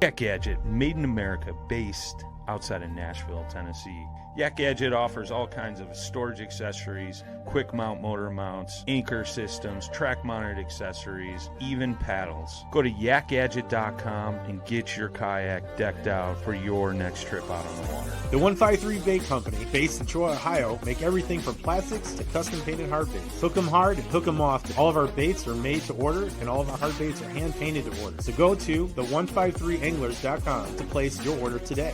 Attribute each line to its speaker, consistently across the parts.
Speaker 1: Yak Gadget, made in America, based outside of Nashville, Tennessee. Yak Gadget offers all kinds of storage accessories, quick mount motor mounts, anchor systems, track mounted accessories, even paddles. Go to yakgadget.com and get your kayak decked out for your next trip out on the water.
Speaker 2: The 153 Bait Company, based in Troy, Ohio, make everything from plastics to custom painted hard baits. Hook 'em hard and hook 'em often. All of our baits are made to order and all of our hard baits are hand painted to order. So go to the153anglers.com to place your order today.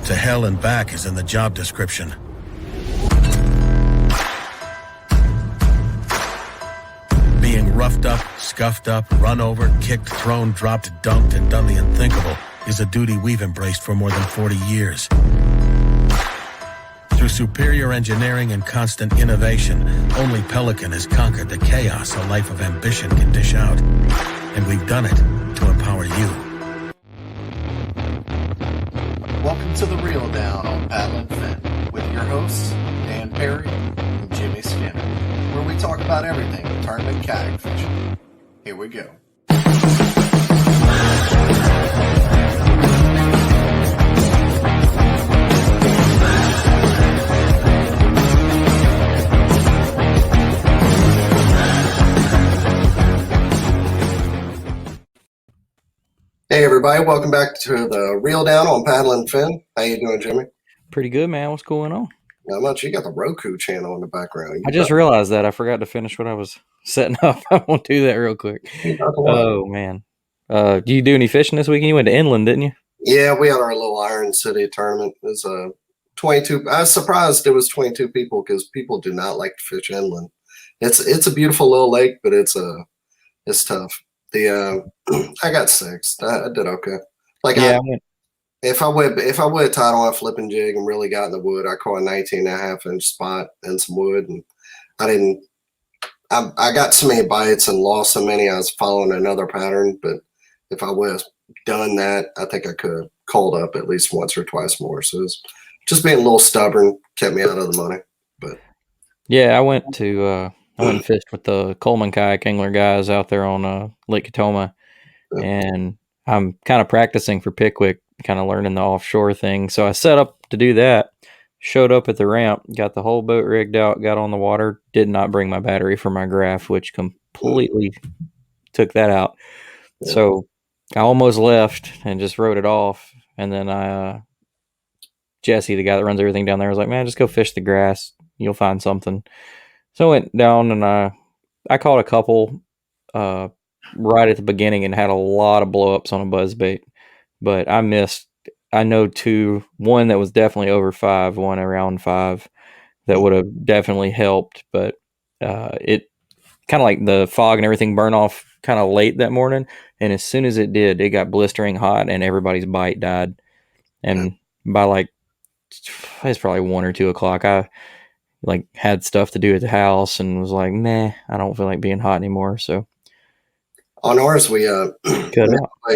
Speaker 3: To hell and back is in the job description. Being roughed up, scuffed up, run over, kicked, thrown, dropped, dunked, and done the unthinkable is a duty we've embraced for more than 40 years. Through superior engineering and constant innovation, only Pelican has conquered the chaos a life of ambition can dish out. And we've done it to empower you.
Speaker 4: Welcome to The Reel Down on Paddle and Fin with your hosts, Dan Perry and Jimmy Skinner, where we talk about everything tournament kayak fishing. Here we go. Hey everybody, welcome back to The Reel Down on Paddle and Fin. How you doing, Jimmy?
Speaker 5: Pretty good, man. What's going on?
Speaker 4: Not much. You got the Roku channel in the background.
Speaker 5: I just realized that. I forgot to finish what I was setting up. I want to do that real quick. Oh, man. Do you do any fishing this weekend? You went to Inland, didn't you?
Speaker 4: Yeah, we had our little Iron City tournament. It was 22. I was surprised it was 22 people because people do not like to fish inland. It's a beautiful little lake, but it's tough. I got sixth. I did okay. Like
Speaker 5: yeah,
Speaker 4: if I would have tied on a flipping jig and really got in the wood, I caught a 19.5-inch spot and some wood, and I got so many bites and lost so many. I was following another pattern, but if I would have done that, I think I could have called up at least once or twice more. So it's just being a little stubborn kept me out of the money. But
Speaker 5: yeah, I went and fished with the Coleman Kayak Angler guys out there on Lake Katoma, and I'm kind of practicing for Pickwick, kind of learning the offshore thing. So I set up to do that, showed up at the ramp, got the whole boat rigged out, got on the water, did not bring my battery for my graph, which completely took that out. Yeah. So I almost left and just wrote it off. And then Jesse, the guy that runs everything down there, was like, man, just go fish the grass. You'll find something. So I went down and I caught a couple right at the beginning and had a lot of blow-ups on a buzzbait. But I missed, I know two, one that was definitely over 5, one around 5 that would have definitely helped. But it kind of like the fog and everything burned off kind of late that morning. And as soon as it did, it got blistering hot and everybody's bite died. And by like, it's probably 1 or 2 o'clock, I like had stuff to do at the house and was like, nah, I don't feel like being hot anymore. So
Speaker 4: on ours, we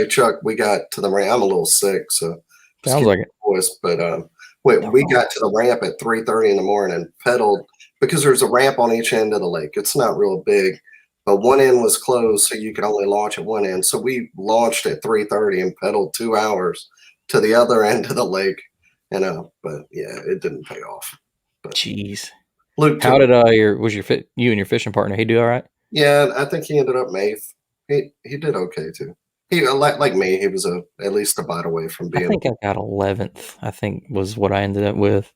Speaker 4: Chuck, we got to the ramp. I'm a little sick, so
Speaker 5: sounds like it.
Speaker 4: Voice, but we got to the ramp at 3:30 in the morning and pedaled because there's a ramp on each end of the lake. It's not real big, but one end was closed, so you could only launch at one end. So we launched at 3:30 and pedaled 2 hours to the other end of the lake. And but yeah, it didn't pay off. But
Speaker 5: jeez,
Speaker 4: Luke,
Speaker 5: how did you and your fishing partner? He do all right?
Speaker 4: Yeah, I think he ended up 8th. He did okay too. He like me, he was at least a bite away from being.
Speaker 5: I think I got 11th. I think was what I ended up with.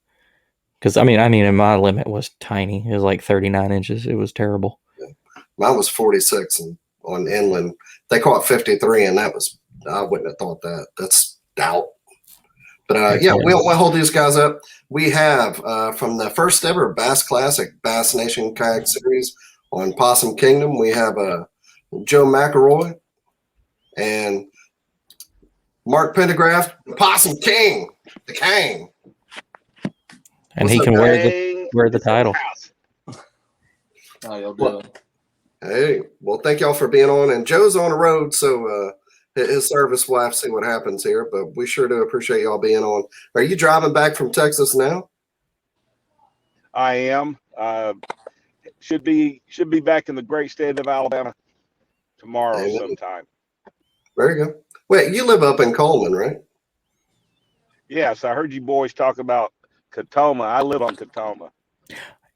Speaker 5: Because I mean, and my limit was tiny. It was like 39 inches. It was terrible.
Speaker 4: Yeah. Mine was 46, and on inland they caught 53, and I wouldn't have thought that. That's doubt. But we don't want to hold these guys up. We have from the first ever Bass Classic, Bass Nation Kayak Series on Possum Kingdom, we have Joe McElroy and Mark Pendergraph, the Possum King, the King.
Speaker 5: And he can wear the title.
Speaker 6: How y'all doing?
Speaker 4: Hey, well, thank y'all for being on. And Joe's on the road, so his service will have to see what happens here, but we sure do appreciate y'all being on. Are you driving back from Texas now?
Speaker 7: I am. Should be back in the great state of Alabama tomorrow
Speaker 4: Amen.
Speaker 7: sometime.
Speaker 4: Very good. Wait, you live up in Coleman, right?
Speaker 7: Yes, I heard you boys talk about Katoma. I live on Katoma.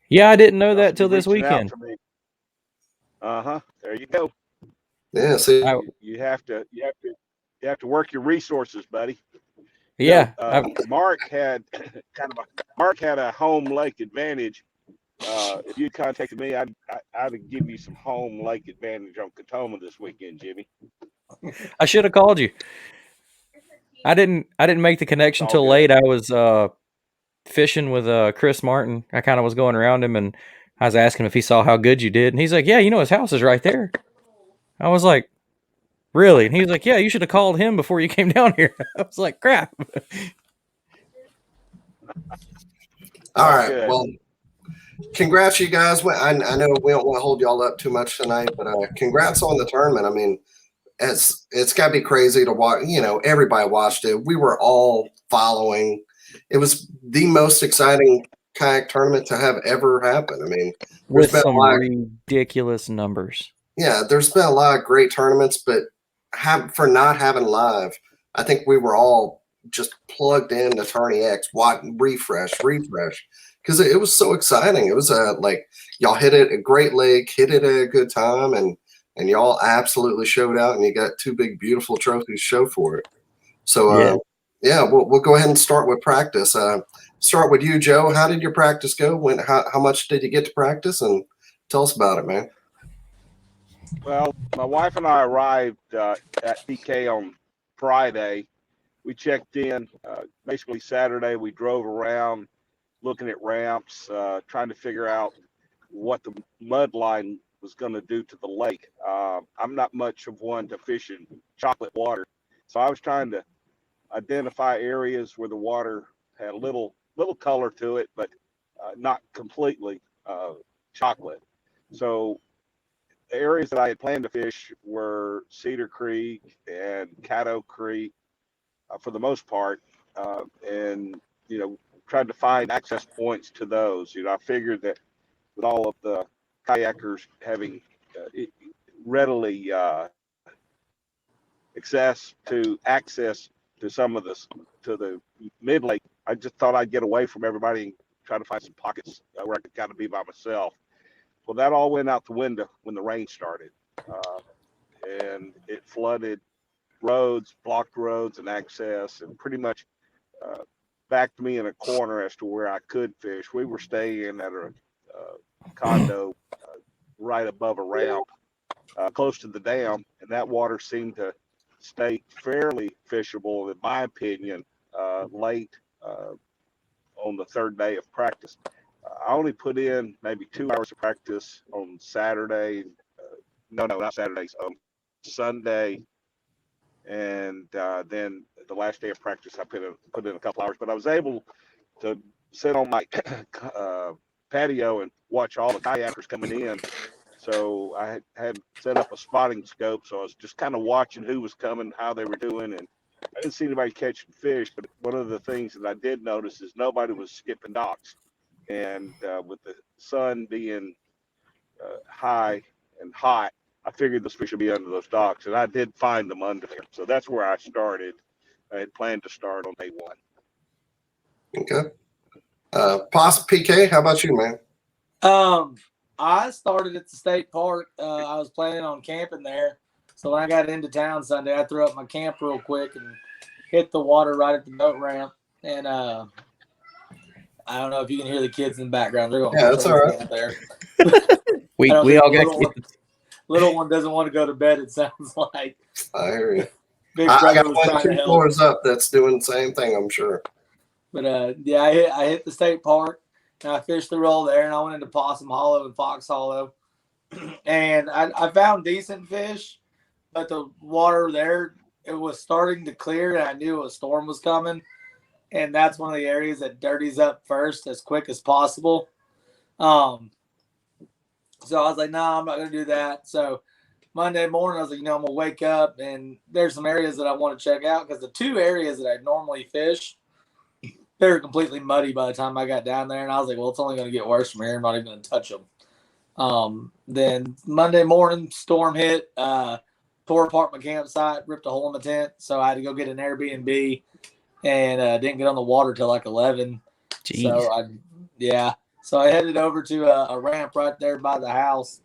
Speaker 5: Yeah, I didn't know
Speaker 7: Y'all
Speaker 5: that
Speaker 7: should be
Speaker 5: till this
Speaker 7: reaching out
Speaker 5: weekend.
Speaker 7: to me. There you go.
Speaker 4: Yeah. See,
Speaker 7: You have to work your resources, buddy.
Speaker 5: Yeah,
Speaker 7: Mark had Mark had a home lake advantage. If you contacted me, I'd give you some home lake advantage on Katoma this weekend, Jimmy.
Speaker 5: I should have called you. I didn't make the connection
Speaker 7: It's all
Speaker 5: till
Speaker 7: good.
Speaker 5: late. I was fishing with Chris Martin. I kind of was going around him, and I was asking him if he saw how good you did, and he's like, "Yeah, his house is right there." I was like, "Really?" And he was like, "Yeah, you should have called him before you came down here." I was like, "Crap."
Speaker 4: all right.
Speaker 7: Good.
Speaker 4: Well, congrats, you guys. I know we don't want to hold y'all up too much tonight, but congrats on the tournament. I mean, it's got to be crazy to watch. Everybody watched it. We were all following. It was the most exciting kayak tournament to have ever happened. I mean,
Speaker 5: With some ridiculous numbers.
Speaker 4: Yeah, there's been a lot of great tournaments, but for not having live, I think we were all just plugged into Tourney X, refresh, because it was so exciting. It was like y'all hit it a great lake, hit it at a good time, and y'all absolutely showed out, and you got two big, beautiful trophies to show for it. So we'll go ahead and start with practice. Start with you, Joe. How did your practice go? How much did you get to practice? And tell us about it, man.
Speaker 7: Well, my wife and I arrived at PK on Friday. We checked in basically Saturday. We drove around looking at ramps, trying to figure out what the mud line was going to do to the lake. I'm not much of one to fish in chocolate water, so I was trying to identify areas where the water had a little color to it, but not completely chocolate. So the areas that I had planned to fish were Cedar Creek and Caddo Creek for the most part, and tried to find access points to those. I figured that with all of the kayakers having readily access to some of to the mid lake, I just thought I'd get away from everybody and try to find some pockets where I could kind of be by myself. Well, that all went out the window when the rain started, and it flooded roads, blocked roads and access, and pretty much backed me in a corner as to where I could fish. We were staying at a condo right above a ramp close to the dam, and that water seemed to stay fairly fishable, in my opinion, late on the third day of practice. I only put in maybe 2 hours of practice on Saturday. No, not Saturdays. Sunday, and then the last day of practice, I put in a couple hours. But I was able to sit on my patio and watch all the kayakers coming in. So I had set up a spotting scope, so I was just kind of watching who was coming, how they were doing, and I didn't see anybody catching fish. But one of the things that I did notice is nobody was skipping docks. And with the sun being high and hot, I figured those fish would be under those docks, and I did find them under there. So that's where I started. I had planned to start on day one.
Speaker 4: Okay. Possum PK, how about you, man?
Speaker 6: I started at the state park. I was planning on camping there. So when I got into town Sunday, I threw up my camp real quick and hit the water right at the boat ramp. And I don't know if you can hear the kids in the background. They're going,
Speaker 4: yeah, that's all right.
Speaker 6: Out there.
Speaker 5: we all got
Speaker 6: little one doesn't want to go to bed, it sounds like.
Speaker 4: I hear you.
Speaker 6: Big
Speaker 4: I
Speaker 6: brother
Speaker 4: got
Speaker 6: was
Speaker 4: one
Speaker 6: trying to
Speaker 4: 2
Speaker 6: help.
Speaker 4: floors up that's doing the same thing, I'm sure.
Speaker 6: But I hit the state park, and I fished the roll there, and I went into Possum Hollow and Fox Hollow. And I found decent fish, but the water there, it was starting to clear, and I knew a storm was coming. And that's one of the areas that dirties up first as quick as possible. So I was like, no, I'm not going to do that. So Monday morning, I was like, I'm going to wake up, and there's some areas that I want to check out, because the 2 areas that I normally fish, they were completely muddy by the time I got down there. And I was like, well, it's only going to get worse from here. I'm not even going to touch them. Then Monday morning, storm hit, tore apart my campsite, ripped a hole in my tent. So I had to go get an Airbnb and didn't get on the water till like 11.
Speaker 5: Jeez.
Speaker 6: So I headed over to a ramp right there by the house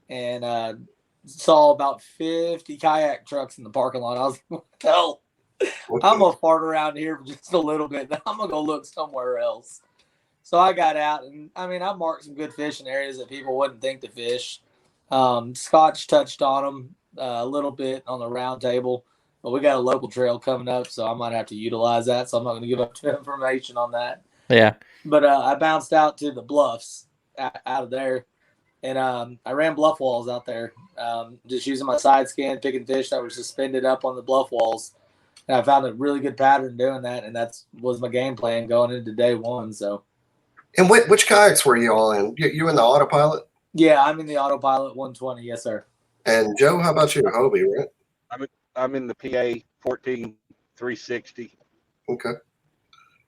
Speaker 6: and saw about 50 kayak trucks in the parking lot. I was like, hell, I'm going to fart around here for just a little bit. I'm going to go look somewhere else. So I got out, and I marked some good fishing areas that people wouldn't think to fish. Scotch touched on them a little bit on the round table, but we got a local trail coming up, so I might have to utilize that. So I'm not going to give up too information on that.
Speaker 5: Yeah.
Speaker 6: But I bounced out to the bluffs out of there, and I ran bluff walls out there, just using my side scan, picking fish that were suspended up on the bluff walls. And I found a really good pattern doing that, and that was my game plan going into day one. So.
Speaker 4: And which kayaks were you all in? You in the autopilot?
Speaker 6: Yeah, I'm in the autopilot 120. Yes, sir.
Speaker 4: And Joe, how about you? Hobie, right?
Speaker 7: I'm in the PA 14360.
Speaker 4: Okay.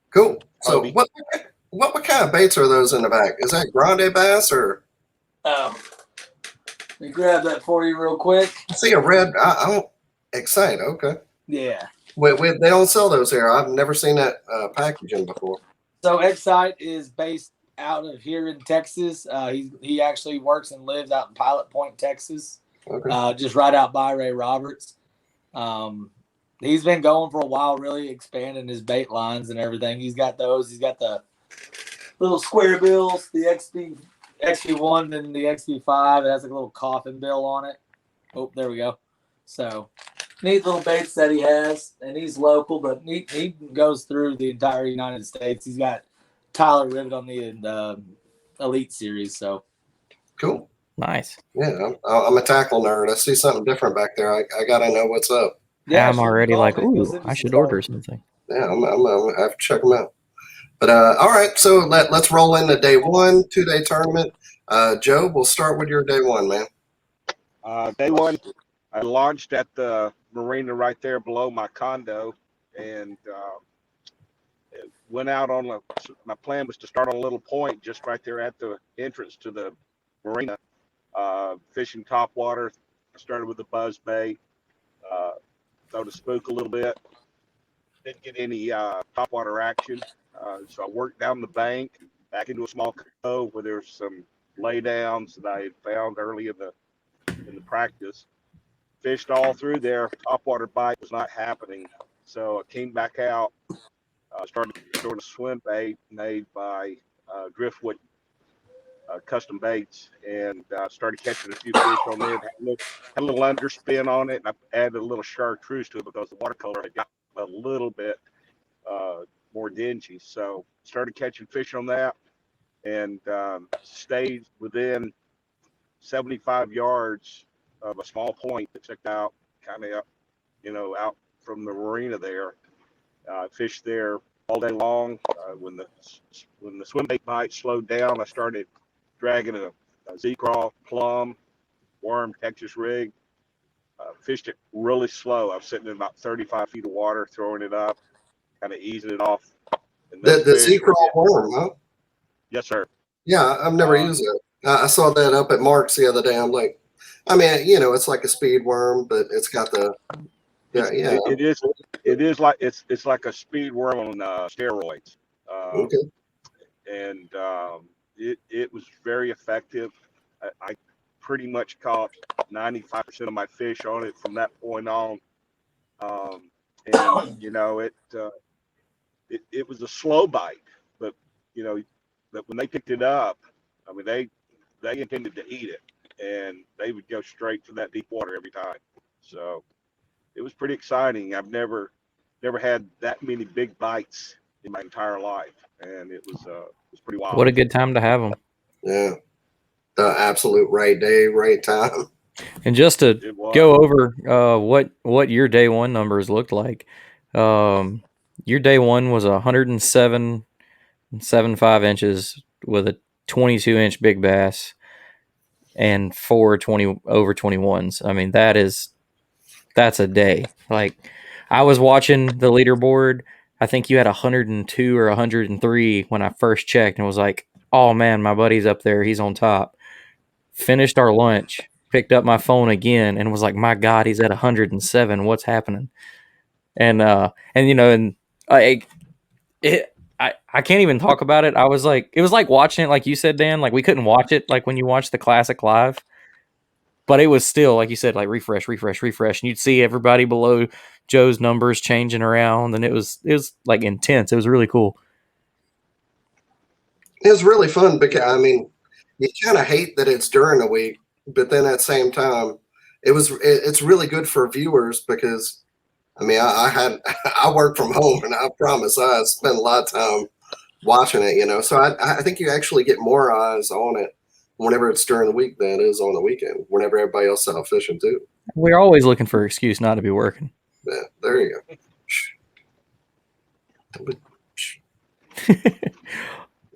Speaker 4: Cool. So
Speaker 7: Hobie.
Speaker 4: what kind of baits are those in the back? Is that grande bass or?
Speaker 6: Let me grab that for you real quick.
Speaker 4: I see a red. I don't excite. Okay.
Speaker 6: Yeah.
Speaker 4: They don't sell those here. I've never seen that packaging before.
Speaker 6: So Excite is based out of here in Texas. He actually works and lives out in Pilot Point, Texas. Okay. Just right out by Ray Roberts. He's been going for a while, really expanding his bait lines and everything. He's got those. He's got the little square bills, the XP1 and the XP5. It has a little coffin bill on it. Oh, there we go. So neat little baits that he has, and he's local, but he goes through the entire United States. He's got Tyler Rivet on the Elite Series, so
Speaker 4: cool.
Speaker 5: Nice.
Speaker 4: Yeah, I'm a tackle nerd. I see something different back there. I gotta know what's up.
Speaker 5: Yeah, I'm already like, ooh, I should order something.
Speaker 4: Yeah, I have to check them out. But all right, so let's roll into day one, 2-day tournament. Joe, we'll start with your day one, man.
Speaker 7: Day one, I launched at the marina right there below my condo, and went out on my plan was to start on a little point just right there at the entrance to the marina, fishing top water. I started with a buzz bait, throw a spook a little bit. Didn't get any top water action, so I worked down the bank back into a small cove where there's some laydowns that I had found early in the practice. Fished all through there. Topwater bite was not happening, so I came back out. Started throwing a swim bait made by Driftwood Custom Baits, and started catching a few fish on there. Had a little underspin on it, and I added a little chartreuse to it because the watercolor had got a little bit more dingy. So started catching fish on that, and stayed within 75 yards of a small point that took out kind of, out from the marina there. Fished there all day long. When the swim bait bite slowed down, I started dragging a Z-Craw, plum, worm, Texas rig. Fished it really slow. I was sitting in about 35 feet of water, throwing it up, kind of easing it off.
Speaker 4: The Z-Craw worm, huh?
Speaker 7: Yes, sir.
Speaker 4: Yeah, I've never used it. I saw that up at Mark's the other day. I'm like, it's like a speed worm, but it's got the
Speaker 7: It is like it's like a speed worm on steroids.
Speaker 4: Okay.
Speaker 7: And it was very effective. I pretty much caught 95% of my fish on it from that point on. And it was a slow bite, but but when they picked it up, they intended to eat it, and they would go straight to that deep water every time. So it was pretty exciting. I've never had that many big bites in my entire life, and it was pretty wild.
Speaker 5: What a good time to have them.
Speaker 4: Yeah, the absolute right day, right time.
Speaker 5: And just to go over what your day one numbers looked like, your day one was 107.75 inches with a 22-inch big bass and 4 over 21s. I mean, that's a day. Like, I was watching the leaderboard. I think you had 102 or 103 when I first checked, and was like, oh man, my buddy's up there. He's on top. finished our lunch, picked up my phone again, and was like, "My God, he's at 107. What's happening?" And you know, and I can't even talk about it. I was like, it was like watching it, like you said, Dan. Like we couldn't watch it like when you watch the Classic live, but it was still like you said, like refresh, and you'd see everybody below Joe's numbers changing around, and it was like intense. It was really cool.
Speaker 4: It was really fun because I mean, you kind of hate that it's during the week, but then at the same time, it's really good for viewers because I mean, I work from home, and I promise I spend a lot of time watching it. You know, so I think you actually get more eyes on it whenever it's during the week than it is on the weekend. Whenever everybody else is out fishing too.
Speaker 5: We're always looking for an excuse not to be working.
Speaker 4: Yeah, there you go.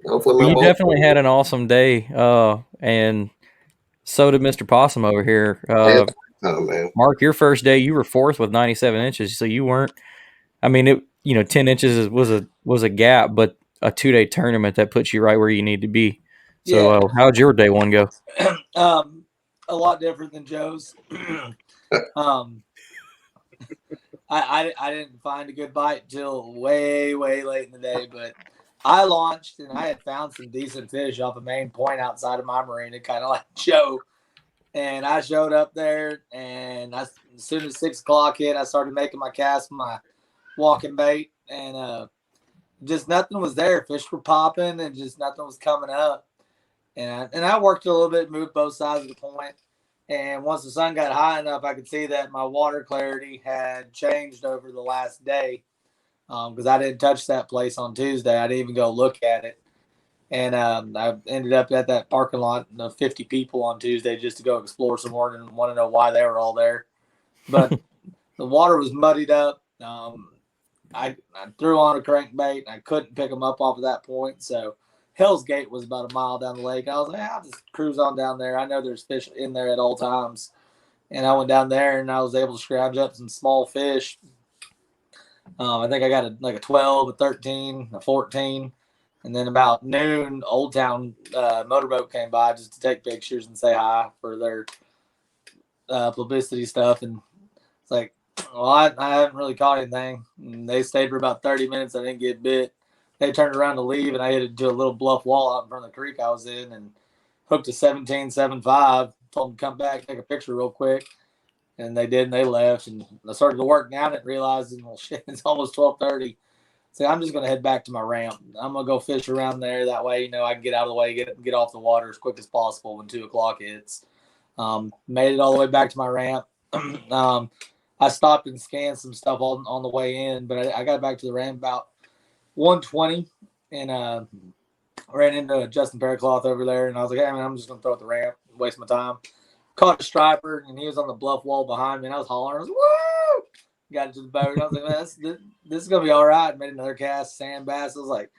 Speaker 4: Hopefully
Speaker 5: You definitely had an awesome day, and so did Mr. Possum over here.
Speaker 4: Oh man,
Speaker 5: Mark, your first day, you were fourth with 97 inches, so you weren't. I mean, 10 inches was a gap, but a 2-day tournament that puts you right where you need to be. So, how'd your day one go?
Speaker 6: A lot different than Joe's. I didn't find a good bite till way late in the day, but I launched and I had found some decent fish off a main point outside of my marina, kind of like Joe. And I showed up there, and as soon as 6 o'clock hit, I started making my cast with my walking bait, and just nothing was there. Fish were popping, and just nothing was coming up. And I worked a little bit, moved both sides of the point. And once the sun got high enough, I could see that my water clarity had changed over the last day because I didn't touch that place on Tuesday. I didn't even go look at it. And I ended up at that parking lot of 50 people on Tuesday just to go explore some more and want to know why they were all there. But the water was muddied up. I threw on a crankbait. I couldn't pick them up off of that point. So Hell's Gate was about a mile down the lake. I was like, I'll just cruise on down there. I know there's fish in there at all times. And I went down there, and I was able to scrounge up some small fish. I think I got a 12, a 13, a 14. And then about noon, Old Town motorboat came by just to take pictures and say hi for their publicity stuff. And it's like, well, I haven't really caught anything. And they stayed for about 30 minutes. I didn't get bit. They turned around to leave, and I hit it to a little bluff wall out in front of the creek I was in and hooked a 17.75. Told them to come back, take a picture real quick. And they did, and they left. And I started to work down it, realizing, well, shit, it's almost 12:30. So I'm just going to head back to my ramp. I'm going to go fish around there. That way, I can get out of the way, get off the water as quick as possible when 2 o'clock hits. Made it all the way back to my ramp. I stopped and scanned some stuff on the way in, but I got back to the ramp about 1:20 and ran into Justin Paracloth over there. And I was like, hey, man, I'm just going to throw it the ramp, waste my time. Caught a striper, and he was on the bluff wall behind me, and I was hollering. I was like, woo! Got into the boat. I was like, man, this is going to be all right. Made another cast, sand bass. I was like,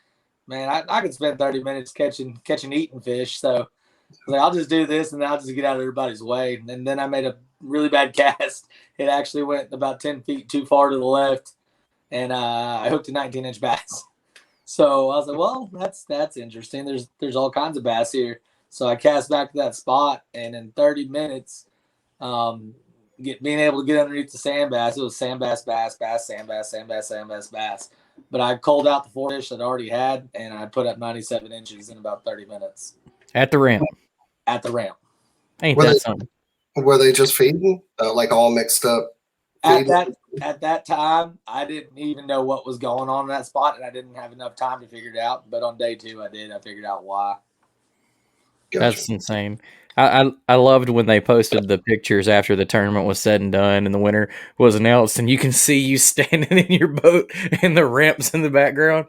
Speaker 6: man, I could spend 30 minutes catching eating fish. So I was like, I'll just do this, and then I'll just get out of everybody's way. And then I made a really bad cast. It actually went about 10 feet too far to the left, and I hooked a 19-inch bass. So I was like, well, that's interesting. There's all kinds of bass here. So I cast back to that spot, and in 30 minutes, being able to get underneath the sand bass, it was sand bass, bass, sand bass, sand bass, sand bass, bass. But I culled out the 4 fish I'd already had, and I put up 97 inches in about 30 minutes.
Speaker 5: At the ramp. Ain't that something?
Speaker 4: Were they just feeding, like all mixed up?
Speaker 6: At that time, I didn't even know what was going on in that spot, and I didn't have enough time to figure it out. But on day 2, I did. I figured out why.
Speaker 4: Gotcha.
Speaker 5: That's insane. I loved when they posted the pictures after the tournament was said and done and the winner was announced, and you can see you standing in your boat and the ramps in the background.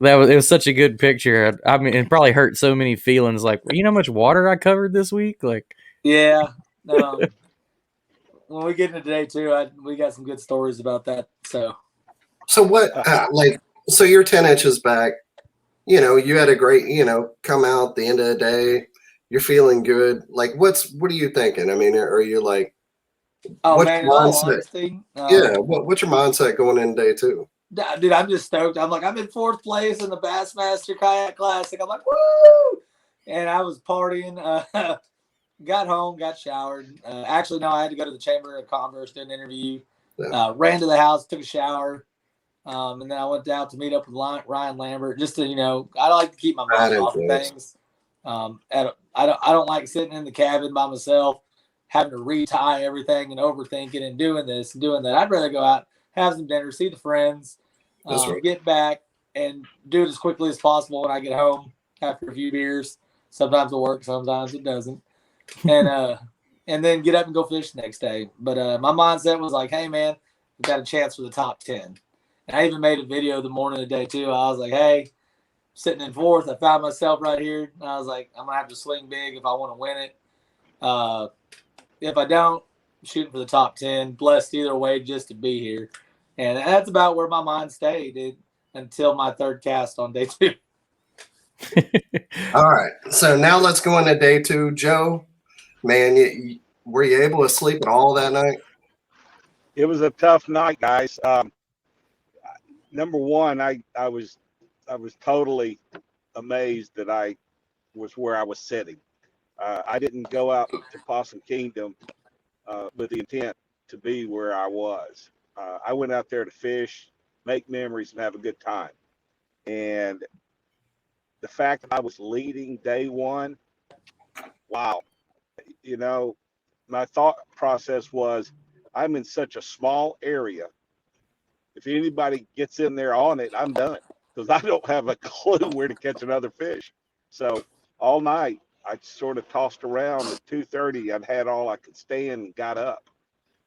Speaker 5: It was such a good picture. I mean, it probably hurt so many feelings. Like, you know how much water I covered this week? Like,
Speaker 6: yeah. When we get into day 2, we got some good stories about that. So
Speaker 4: what? So you're 10 inches back. You had a great, come out the end of the day. You're feeling good. Like, what are you thinking? I mean, are you like,
Speaker 6: oh man, in all honesty,
Speaker 4: what's your mindset going in day 2?
Speaker 6: Dude, I'm just stoked. I'm like, I'm in 4th place in the Bass Master Kayak Classic. I'm like, woo! And I was partying. got home, got showered. Actually, no, I had to go to the Chamber of Commerce, did an interview.
Speaker 4: Yeah.
Speaker 6: Ran to the house, took a shower, and then I went out to meet up with Ryan Lambert. Just to, I like to keep my mind off of things. I don't like sitting in the cabin by myself, having to retie everything and overthinking and doing this and doing that. I'd rather go out, have some dinner, see the friends, get back, and do it as quickly as possible when I get home after a few beers. Sometimes it works, sometimes it doesn't. And then get up and go fish the next day. But my mindset was like, hey, man, we've got a chance for the top 10. And I even made a video the morning of the day, too. I was like, hey, sitting in fourth, I found myself right here. And I was like, I'm going to have to swing big if I want to win it. If I don't, I'm shooting for the top 10. Blessed either way just to be here. And that's about where my mind stayed until my third cast on day 2.
Speaker 4: All right. So now let's go into day 2. Joe, man, were you able to sleep at all that night?
Speaker 7: It was a tough night, guys. Number one, I was totally amazed that I was where I was sitting. I didn't go out to Possum Kingdom with the intent to be where I was. I went out there to fish, make memories, and have a good time. And the fact that I was leading day 1, wow. My thought process was, I'm in such a small area. If anybody gets in there on it, I'm done, because I don't have a clue where to catch another fish. So all night, I sort of tossed around. At 2:30, I'd had all I could stand and got up.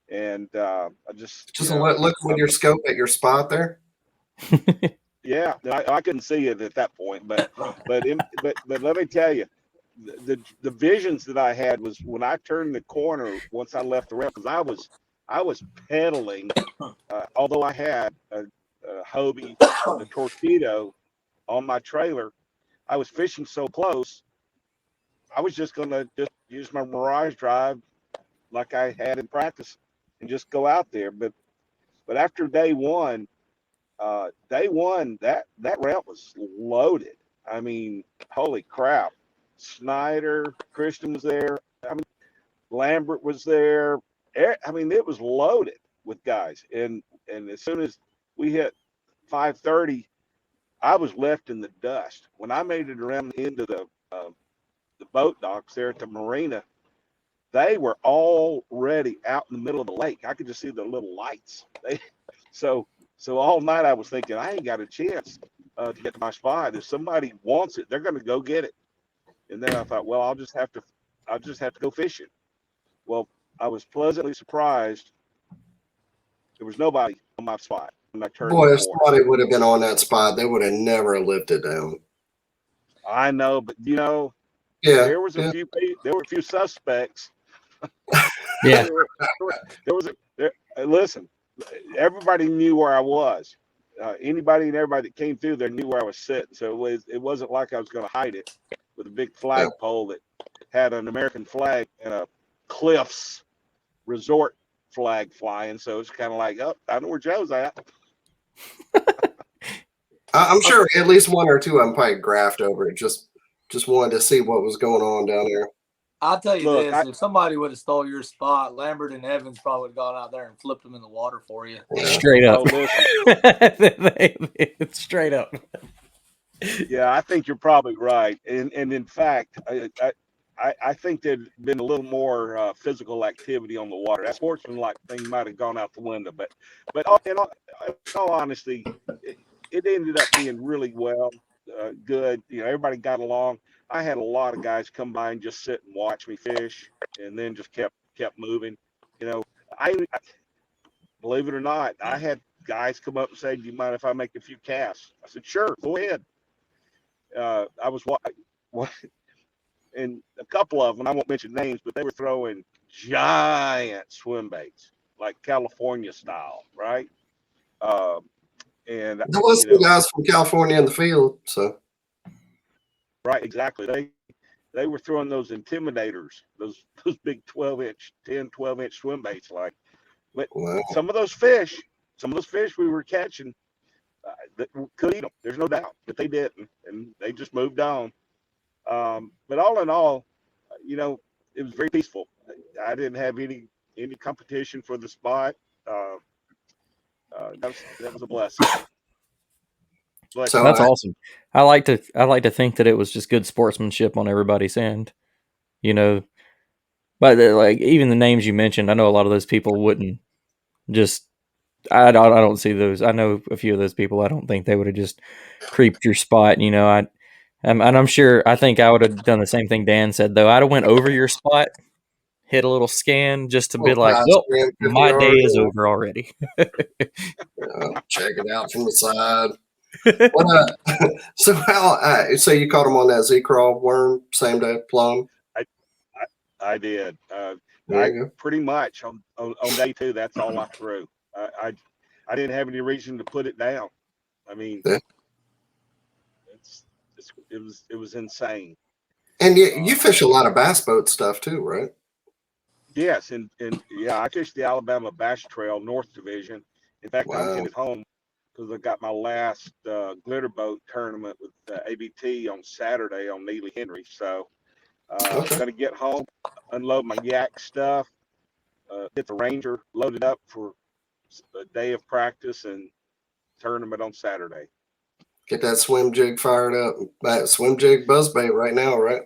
Speaker 7: And I just
Speaker 4: look with your scope at your spot there.
Speaker 7: Yeah, I couldn't see it at that point, but let me tell you, the visions that I had was when I turned the corner once I left the ramp, because I was pedaling, although I had a Hobie, a Torpedo on my trailer. I was fishing so close, I was just gonna use my Mirage drive like I had in practice and just go out there. But after day one, that ramp was loaded. I mean, holy crap! Snyder, Christian was there. I mean, Lambert was there. I mean, it was loaded with guys. And as soon as we hit 5:30, I was left in the dust. When I made it around into the boat docks there at the marina, they were already out in the middle of the lake. I could just see the little lights. So all night I was thinking, I ain't got a chance to get to my spot. If somebody wants it, they're going to go get it. And then I thought, well, I'll just have to go fishing. Well, I was pleasantly surprised. There was nobody on my spot when I turned.
Speaker 4: Boy, if somebody would have been on that spot, they would have never lifted down.
Speaker 7: I know, but
Speaker 4: yeah,
Speaker 7: there were a few suspects.
Speaker 5: Yeah.
Speaker 7: Listen, everybody knew where I was. Anybody and everybody that came through there knew where I was sitting. So it wasn't like I was going to hide it with a big flagpole that had an American flag and a Cliffs resort flag flying. So it's kind of like, oh, I know where Joe's at.
Speaker 4: I'm sure at least one or two of them probably graphed over it. Just wanted to see what was going on down there.
Speaker 6: I'll tell you if somebody would have stole your spot, Lambert and Evans probably would have gone out there and flipped them in the water for you.
Speaker 4: Yeah.
Speaker 5: Straight up.
Speaker 7: Oh,
Speaker 5: Straight up.
Speaker 7: Yeah, I think you're probably right. And in fact, I think there'd been a little more physical activity on the water. That sportsmanlike thing might have gone out the window. But in all honesty, it ended up being really good. Everybody got along. I had a lot of guys come by and just sit and watch me fish, and then just kept moving. I believe it or not, I had guys come up and say, "Do you mind if I make a few casts?" I said, "Sure, go ahead." I was and a couple of them, I won't mention names, but they were throwing giant swim baits, like California style, right? And
Speaker 4: there was some guys from California in the field, so.
Speaker 7: Right, exactly. They were throwing those intimidators, those big 12-inch swim baits. But
Speaker 4: wow.
Speaker 7: some of those fish we were catching that could eat them. There's no doubt, but they didn't, and they just moved on. But all in all, it was very peaceful. I didn't have any competition for the spot. That was a blessing. But
Speaker 4: So
Speaker 5: That's awesome. I like to think that it was just good sportsmanship on everybody's end, you know. But like even the names you mentioned, I know a lot of those people wouldn't just. I don't see those. I know a few of those people. I don't think they would have just creeped your spot. You know, and I'm sure. I think I would have done the same thing Dan said though. I'd have went over your spot, hit a little scan just to be like,
Speaker 4: guys,
Speaker 5: well,
Speaker 4: 50
Speaker 5: my day
Speaker 4: yards,
Speaker 5: is over already.
Speaker 4: check it out from the side. What, so how? So you caught them on that Z-crawl worm same day plum?
Speaker 7: I did.
Speaker 4: There
Speaker 7: I
Speaker 4: you go.
Speaker 7: pretty much on day 2. That's all I threw. I didn't have any reason to put it down. I mean,
Speaker 4: Yeah.
Speaker 7: it was insane.
Speaker 4: And you fish a lot of bass boat stuff too, right?
Speaker 7: Yes, and yeah, I fished the Alabama Bass Trail North Division. In fact, I'm
Speaker 4: Wow.
Speaker 7: headed home because I got my last glitter boat tournament with ABT on Saturday on Neely Henry. So I'm going to get home, unload my yak stuff, get the Ranger loaded up for a day of practice and tournament on Saturday.
Speaker 4: Get that swim jig fired up. That swim jig buzzbait right now, right?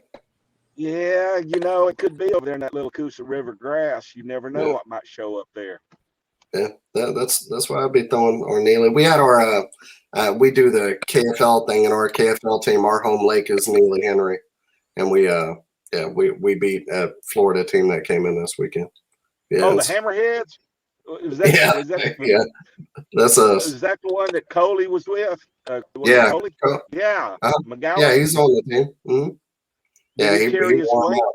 Speaker 7: Yeah, it could be over there in that little Coosa River grass. You never know what might show up there.
Speaker 4: Yeah, that's why I'd be throwing our Neely. We had our we do the KFL thing in our KFL team. Our home lake is Neely Henry, and we beat a Florida team that came in this weekend. Yeah,
Speaker 7: the Hammerheads. Is that,
Speaker 4: that's us.
Speaker 7: Is that the one that Coley was with?
Speaker 4: Yeah,
Speaker 7: Coley? Yeah, McGowan.
Speaker 4: Yeah, he's on the team. Mm-hmm. Yeah,
Speaker 7: Did he carry his
Speaker 4: won
Speaker 7: weight?
Speaker 4: out.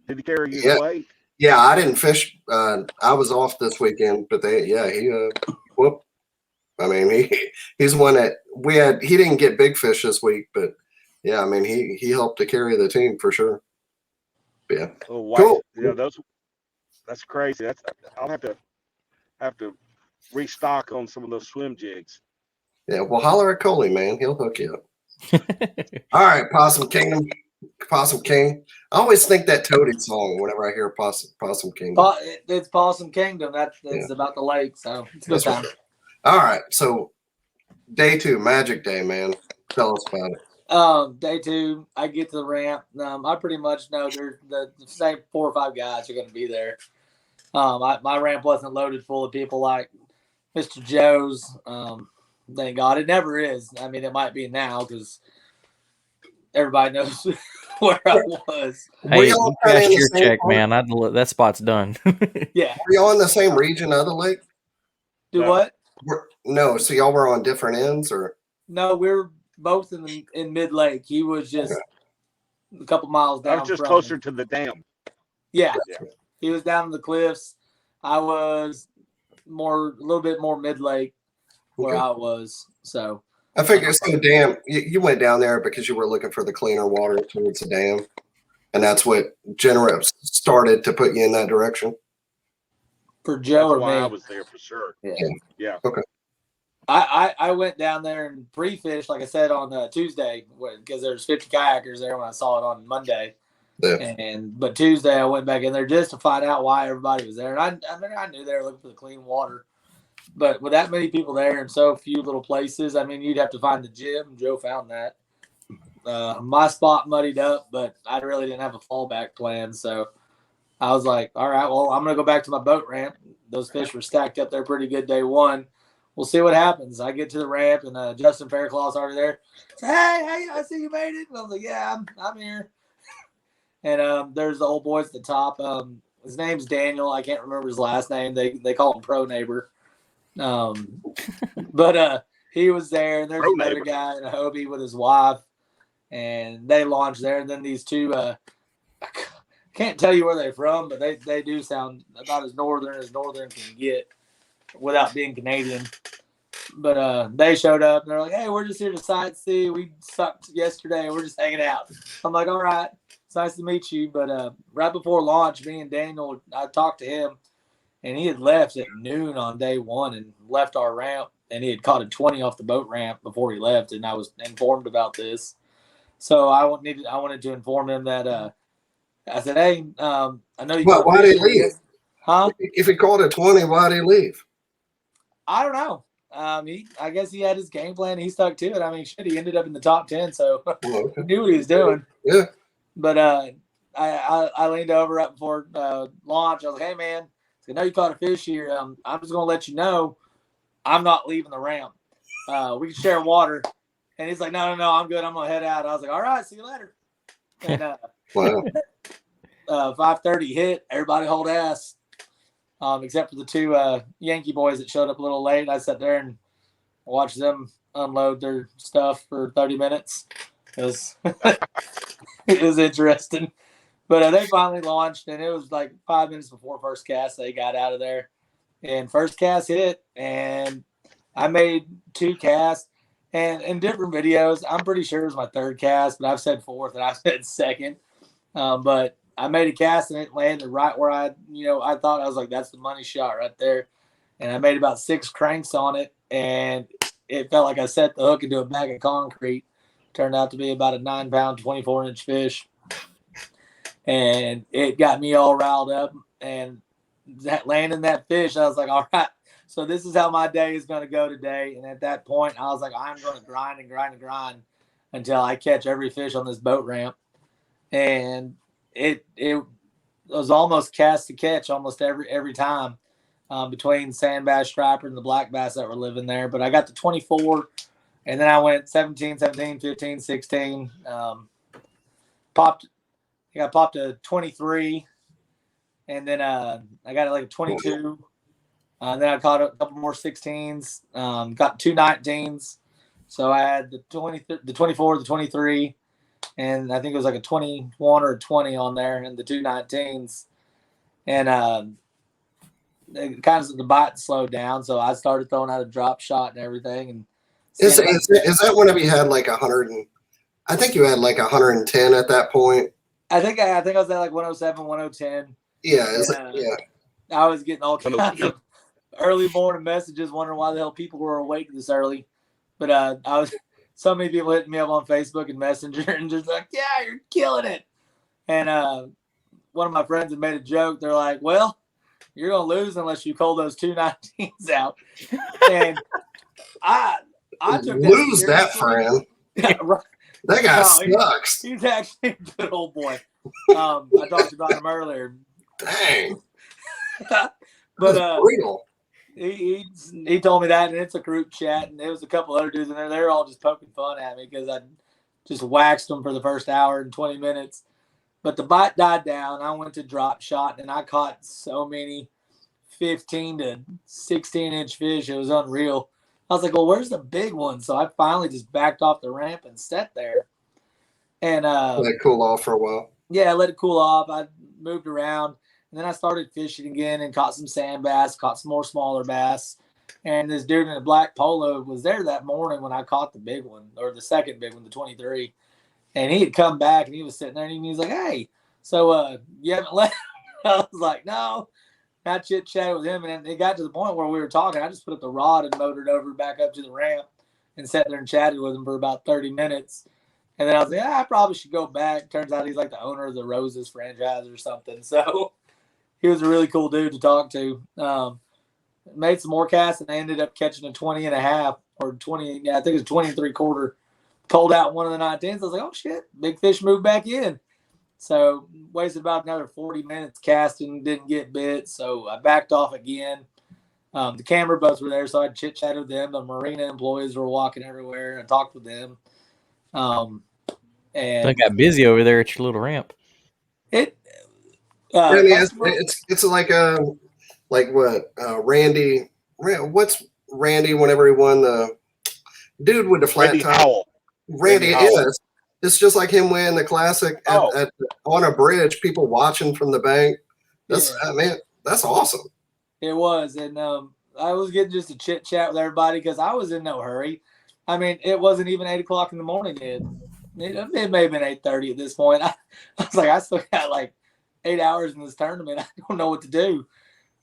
Speaker 7: Did he carry his weight?
Speaker 4: Yeah, I didn't fish. I was off this weekend, but he whoop. I mean, he's one that he didn't get big fish this week, but yeah, I mean, he helped to carry the team for sure. Yeah.
Speaker 7: Oh, wow.
Speaker 4: Cool.
Speaker 7: Yeah, that's crazy. I'll have to restock on some of those swim jigs.
Speaker 4: Yeah, well, holler at Coley, man. He'll hook you up. All right, Possum Kingdom. Possum King. I always think that Toady song whenever I hear Possum Kingdom.
Speaker 6: It's Possum Kingdom. That's about the lake, so it's a good time.
Speaker 4: All right, so day 2, Magic Day, man. Tell us about it.
Speaker 6: Day 2, I get to the ramp. I pretty much know there's the same 4 or 5 guys are going to be there. My ramp wasn't loaded full of people like Mr. Joe's. Thank God, it never is. I mean, it might be now because everybody knows where I was.
Speaker 5: Hey, you passed your check, man. That spot's done.
Speaker 6: Yeah.
Speaker 4: Were y'all in the same region of the lake?
Speaker 6: What?
Speaker 4: No, so y'all were on different ends, or?
Speaker 6: No, we were both in mid lake. He was just a couple miles down.
Speaker 7: I was just closer to the dam.
Speaker 6: Yeah. He was down in the cliffs. I was a little bit more mid lake where I was. So
Speaker 4: I figured so dam. You went down there because you were looking for the cleaner water towards the dam, and that's what started to put you in that direction.
Speaker 6: For Joe or me,
Speaker 7: I was there for sure. Yeah.
Speaker 4: Okay.
Speaker 6: I went down there and pre-fished, like I said, on Tuesday because there's 50 kayakers there when I saw it on Monday. Yeah. But Tuesday I went back in there just to find out why everybody was there. And I knew they were looking for the clean water. But with that many people there and so few little places, I mean, you'd have to find the gym. Joe found that. My spot muddied up, but I really didn't have a fallback plan. So I was like, all right, well, I'm going to go back to my boat ramp. Those fish were stacked up there pretty good day 1. We'll see what happens. I get to the ramp, and Justin Fairclaw's already there. Say, hey, I see you made it. And I was like, yeah, I'm here. And there's the old boys at the top. His name's Daniel. I can't remember his last name. They call him Pro Neighbor. But he was there, and there's another guy in a Hobie with his wife, and they launched there. And then these two, I can't tell you where they're from, but they do sound about as northern can get without being Canadian. But they showed up, and they're like, hey, we're just here to sightsee. We sucked yesterday. We're just hanging out. I'm like, all right. It's nice to meet you. But right before launch, me and Daniel, I talked to him, and he had left at noon on day 1 and left our ramp, and he had caught a 20 off the boat ramp before he left, and I was informed about this. So I wanted to inform him that I said, hey, I know you.
Speaker 4: But why did he leave?
Speaker 6: Huh?
Speaker 4: If he called it 20, why did he leave?
Speaker 6: I don't know. I guess he had his game plan. He stuck to it. I mean, shit, he ended up in the top 10, so he knew what he was doing.
Speaker 4: Yeah.
Speaker 6: But I leaned over right before launch. I was like, hey, man, I know you caught a fish here. I'm just going to let you know I'm not leaving the ramp. We can share water. And he's like, no, I'm good. I'm going to head out. I was like, all right, see you later. And
Speaker 4: Wow.
Speaker 6: 5:30 hit. Everybody hold ass, except for the two Yankee boys that showed up a little late. I sat there and watched them unload their stuff for 30 minutes. It was interesting. But they finally launched, and it was like 5 minutes before first cast they got out of there. And first cast hit, and I made 2 casts. And in different videos, I'm pretty sure it was my 3rd cast, but I've said 4th and I've said 2nd. But I made a cast and it landed right where I thought. I was like, that's the money shot right there. And I made about 6 cranks on it, and it felt like I set the hook into a bag of concrete. Turned out to be about a 9-pound, 24-inch fish. And it got me all riled up. And landing that fish, I was like, all right, so this is how my day is going to go today. And at that point, I was like, I'm going to grind and grind and grind until I catch every fish on this boat ramp. And it was almost cast to catch almost every time between sand bass, striper, and the black bass that were living there. But I got to 24, and then I went 17, 15, 16. I got popped to 23, and then I got like a 22. Then I caught a couple more 16s, got 2 19s. So I had the 24, the 23, and I think it was like a 21 or a 20 on there, and the 2 19s. And the bite slowed down, so I started throwing out a drop shot and everything. And
Speaker 4: is that whenever you had like 100? I think you had like 110 at that point.
Speaker 6: I think I was at like 107, 110.
Speaker 4: Yeah,
Speaker 6: I was getting all kinds of early morning messages wondering why the hell people were awake this early. But so many people hitting me up on Facebook and Messenger and just like, yeah, you're killing it. And one of my friends had made a joke. They're like, well, you're going to lose unless you call those 2 19s out. And I took
Speaker 4: that friend.
Speaker 6: Yeah, right.
Speaker 4: That guy sucks.
Speaker 6: He's actually a good old boy. I talked about him earlier.
Speaker 4: Dang.
Speaker 6: But
Speaker 4: brutal.
Speaker 6: He told me that, and it's a group chat, and there was a couple other dudes in there. They were all just poking fun at me because I just waxed them for the first hour and 20 minutes. But the bite died down. I went to drop shot, and I caught so many 15 to 16-inch fish. It was unreal. I was like, well, where's the big one? So I finally just backed off the ramp and sat there. And
Speaker 4: let it cool off for a while.
Speaker 6: Yeah, I let it cool off. I moved around. And then I started fishing again and caught some sand bass, caught some more smaller bass. And this dude in a black polo was there that morning when I caught the big one, or the second big one, the 23. And he had come back and he was sitting there and he was like, hey, so you haven't left? I was like, no. I chit-chatted with him, and it got to the point where we were talking. I just put up the rod and motored over back up to the ramp and sat there and chatted with him for about 30 minutes. And then I was like, I probably should go back. Turns out he's like the owner of the Roses franchise or something. So he was a really cool dude to talk to. Made some more casts, and I ended up catching a 20 and a half or 20. Yeah, I think it was 20 and 3/4. Pulled out one of the 19s. I was like, oh, shit, big fish moved back in. So wasted about another 40 minutes casting, didn't get bit. So I backed off again. The camera boats were there, so I chit-chatted with them. The marina employees were walking everywhere. I talked with them. And
Speaker 5: I got busy over there at your little ramp.
Speaker 4: It's like what Randy. What's Randy? Whenever he won the dude with the flat top. Randy is. It's just like him winning the classic on a bridge. People watching from the bank. That's that's awesome.
Speaker 6: It was, and I was getting just a chit chat with everybody because I was in no hurry. I mean, it wasn't even 8 o'clock in the morning yet. It may have been 8:30 at this point. I was like, I still got like 8 hours in this tournament. I don't know what to do.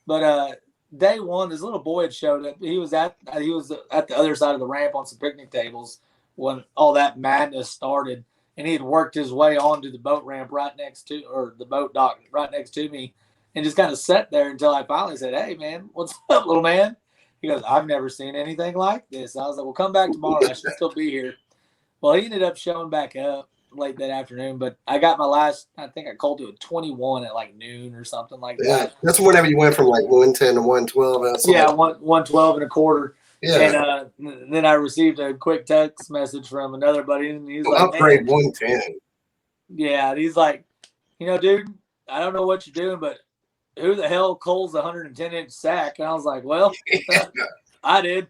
Speaker 6: But day one, this little boy had showed up. He was at the other side of the ramp on some picnic tables when all that madness started. and he had worked his way onto the boat ramp right next to, or the boat dock right next to me, and just kind of sat there until I finally said, "Hey, man, what's up, little man?" He goes, "I've never seen anything like this." I was like, "Well, come back tomorrow. I should still be here." Well, he ended up showing back up late that afternoon, but I got my last, I think I called to a 21 at like noon or something like that.
Speaker 4: That's whenever you went from like 110 to 112.
Speaker 6: Yeah, 112 and a quarter.
Speaker 4: Yeah.
Speaker 6: And then I received a quick text message from another buddy, and he's like,
Speaker 4: upgrade 110.
Speaker 6: Yeah, he's like, dude, I don't know what you're doing, but who the hell culls a 110-inch sack? And I was like, well, I did.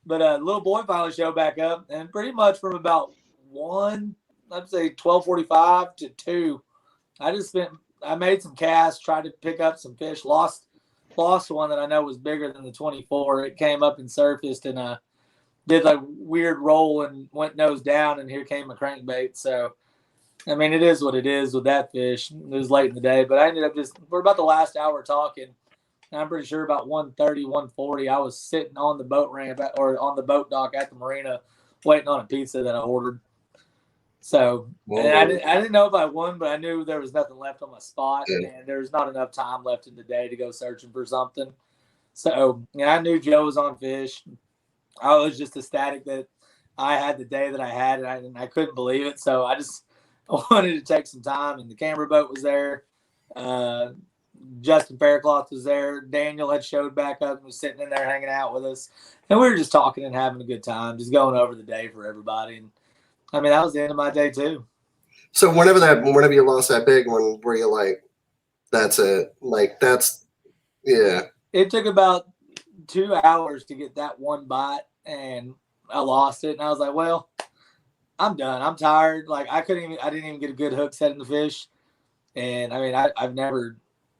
Speaker 6: But a little boy finally showed back up, and pretty much from about 12:45 to 2, I made some casts, tried to pick up some fish, lost one that I know was bigger than the 24. It came up and surfaced, and did a weird roll and went nose down, and here came a crankbait. So, I mean, it is what it is with that fish. It was late in the day, but I ended up we're about the last hour talking. I'm pretty sure about 1:30, 1:40, I was sitting on the boat ramp or on the boat dock at the marina waiting on a pizza that I ordered. So, and I didn't know if I won, but I knew there was nothing left on my spot, and there's not enough time left in the day to go searching for something. So, I knew Joe was on fish. I was just ecstatic that I had the day that I had, and I couldn't believe it. So I just wanted to take some time, and the camera boat was there. Justin Faircloth was there. Daniel had showed back up and was sitting in there hanging out with us. And we were just talking and having a good time, just going over the day for everybody. And I mean, that was the end of my day too.
Speaker 4: So whenever you lost that big one, were you like, that's it? Like yeah.
Speaker 6: It took about 2 hours to get that one bite, and I lost it. And I was like, well, I'm done. I'm tired. Like I didn't even get a good hook set in the fish. And I mean,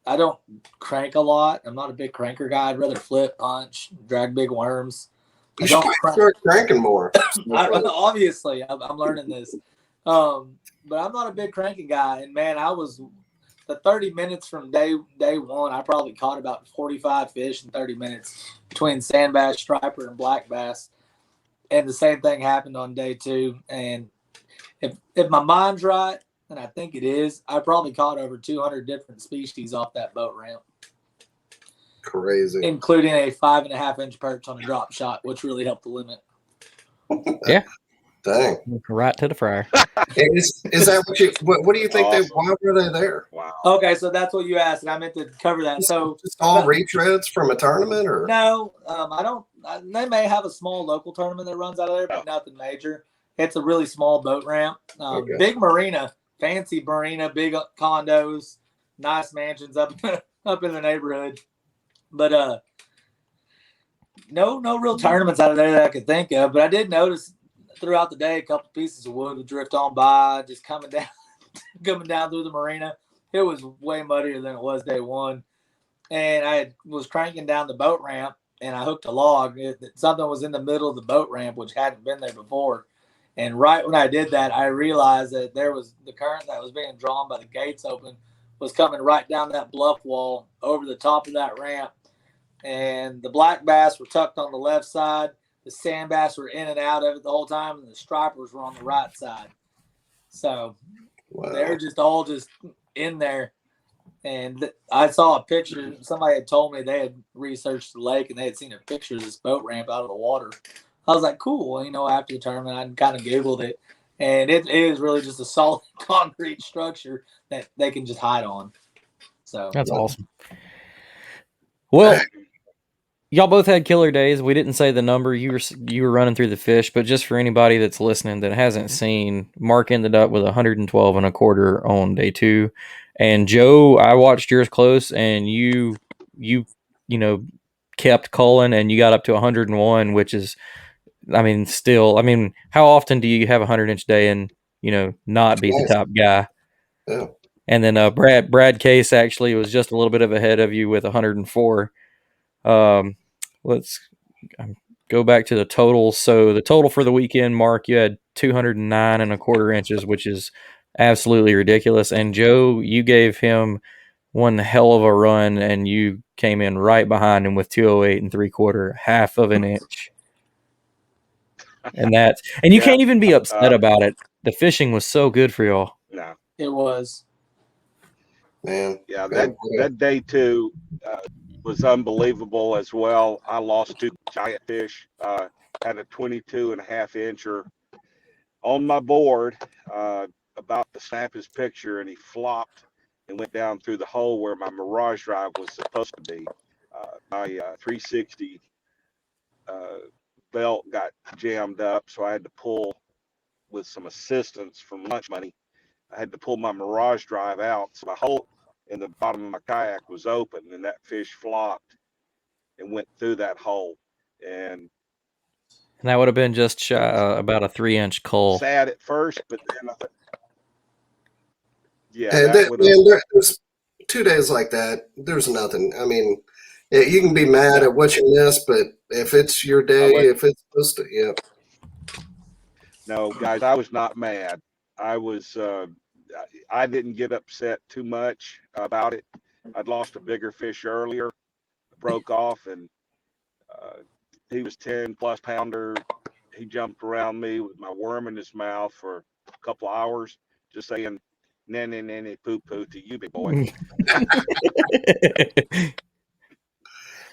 Speaker 6: I don't crank a lot. I'm not a big cranker guy. I'd rather flip, punch, drag big worms.
Speaker 4: You should start cranking more.
Speaker 6: Obviously, I'm learning this. But I'm not a big cranking guy. And, man, I was the 30 minutes from day one, I probably caught about 45 fish in 30 minutes between sand bass, striper, and black bass. And the same thing happened on day 2. And if my mind's right, and I think it is, I probably caught over 200 different species off that boat ramp.
Speaker 4: Crazy.
Speaker 6: Including a 5.5-inch perch on a drop shot, which really helped the limit.
Speaker 5: Yeah.
Speaker 4: Dang.
Speaker 5: Right to the fryer.
Speaker 4: Is that what do you think why were they there?
Speaker 7: Wow.
Speaker 6: Okay, so that's what you asked, and I meant to cover that. So
Speaker 4: just all retreads from a tournament, or
Speaker 6: no? I don't. They may have a small local tournament that runs out of there, but nothing major. It's a really small boat ramp. Big marina. Fancy marina, big condos, nice mansions up in the neighborhood, but no real tournaments out of there that I could think of. But I did notice throughout the day a couple pieces of wood would drift on by, just coming down through the marina. It was way muddier than it was day one, and I was cranking down the boat ramp, and I hooked a log. Something was in the middle of the boat ramp, which hadn't been there before. And right when I did that, I realized that there was the current that was being drawn by the gates open was coming right down that bluff wall over the top of that ramp. And the black bass were tucked on the left side. The sand bass were in and out of it the whole time, and the stripers were on the right side. So they're just all in there. And I saw a picture. Somebody had told me they had researched the lake, and they had seen a picture of this boat ramp out of the water. I was like, cool. After the tournament, I kind of Googled it. And it is really just a solid concrete structure that they can just hide on. So
Speaker 5: that's awesome. Well, y'all both had killer days. We didn't say the number. You were running through the fish, but just for anybody that's listening that hasn't seen, Mark ended up with 112 and a quarter on day 2. And Joe, I watched yours close, and you kept culling, and you got up to 101, which is, how often do you have a 100-inch day and, not be the top guy?
Speaker 4: Yeah.
Speaker 5: And then Brad Case actually was just a little bit ahead of you with 104. Let's go back to the totals. So the total for the weekend, Mark, you had 209 and a quarter inches, which is absolutely ridiculous. And Joe, you gave him one hell of a run, and you came in right behind him with 208 and 3/4, half of an inch. And you can't even be upset about it. The fishing was so good for y'all.
Speaker 7: No.
Speaker 6: It was.
Speaker 4: Man.
Speaker 7: Yeah, that day too was unbelievable as well. I lost 2 giant fish. Had a 22.5 incher on my board, about to snap his picture, and he flopped and went down through the hole where my Mirage drive was supposed to be. My 360 belt got jammed up, so I had to pull with some assistance from lunch money. I had to pull my Mirage drive out, so my hole in the bottom of my kayak was open, and that fish flopped and went through that hole. And
Speaker 5: that would have been just about a 3-inch cull.
Speaker 7: Sad at first, but then I thought, yeah,
Speaker 4: there's 2 days like that. There's nothing. I mean, you can be mad at what you missed, but if it's your day, if it's supposed to, yeah.
Speaker 7: No, guys, I was not mad. I was. I didn't get upset too much about it. I'd lost a bigger fish earlier, broke off, and he was 10+ pounder. He jumped around me with my worm in his mouth for a couple of hours, just saying nanny nanny poo poo to you, big boy.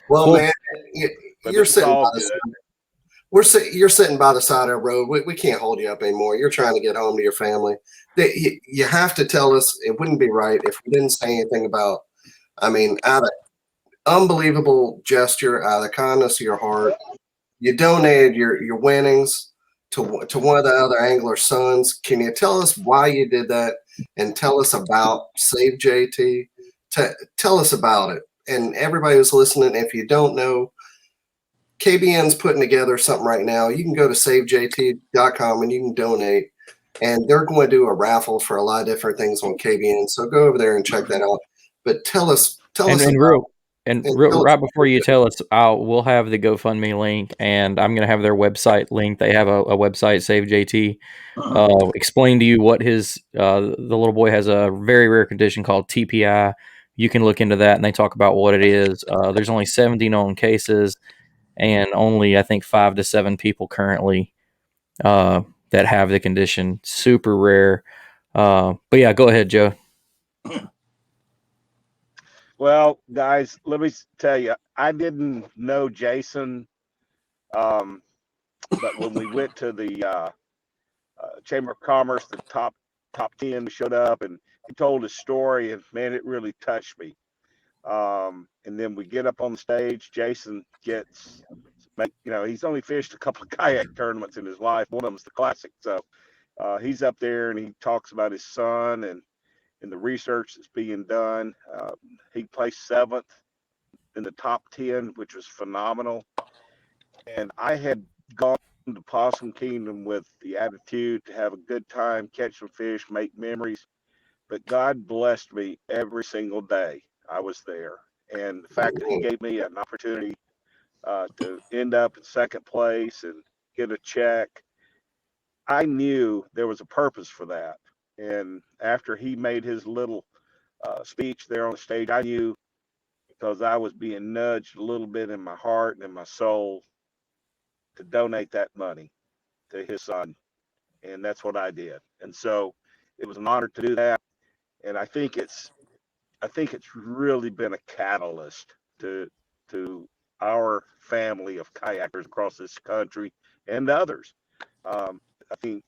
Speaker 4: Well, man, you're sitting by the side. You're sitting by the side of the road. We can't hold you up anymore. You're trying to get home to your family. You have to tell us. It wouldn't be right if we didn't say anything about. I mean, out of unbelievable gesture, out of the kindness of your heart, you donated your winnings to one of the other angler's sons. Can you tell us why you did that, and tell us about Save JT? Tell us about it. And everybody who's listening, if you don't know, KBN's putting together something right now. You can go to savejt.com and you can donate. And they're going to do a raffle for a lot of different things on KBN. So go over there and check that out. But tell us.
Speaker 5: Right before you tell us, we'll have the GoFundMe link, and I'm going to have their website link. They have a website, Save JT. Explain to you what the little boy has a very rare condition called TPI. You can look into that, and they talk about what it is. There's only 70 known cases, and only, I think, 5 to 7 people currently that have the condition. Super rare. But yeah, go ahead, Joe.
Speaker 7: Well, guys, let me tell you, I didn't know Jason, but when we went to the Chamber of Commerce, the top 10 showed up, and he told his story, and man, it really touched me. And then we get up on the stage. Jason gets, he's only fished a couple of kayak tournaments in his life. One of them is the Classic. So he's up there, and he talks about his son and the research that's being done. He placed 7th in the top 10, which was phenomenal. And I had gone to Possum Kingdom with the attitude to have a good time, catch some fish, make memories. But God blessed me every single day I was there. And the fact that he gave me an opportunity to end up in 2nd place and get a check, I knew there was a purpose for that. And after he made his little speech there on the stage, I knew, because I was being nudged a little bit in my heart and in my soul, to donate that money to his son. And that's what I did. And so it was an honor to do that. And I think it's really been a catalyst to our family of kayakers across this country and others. I think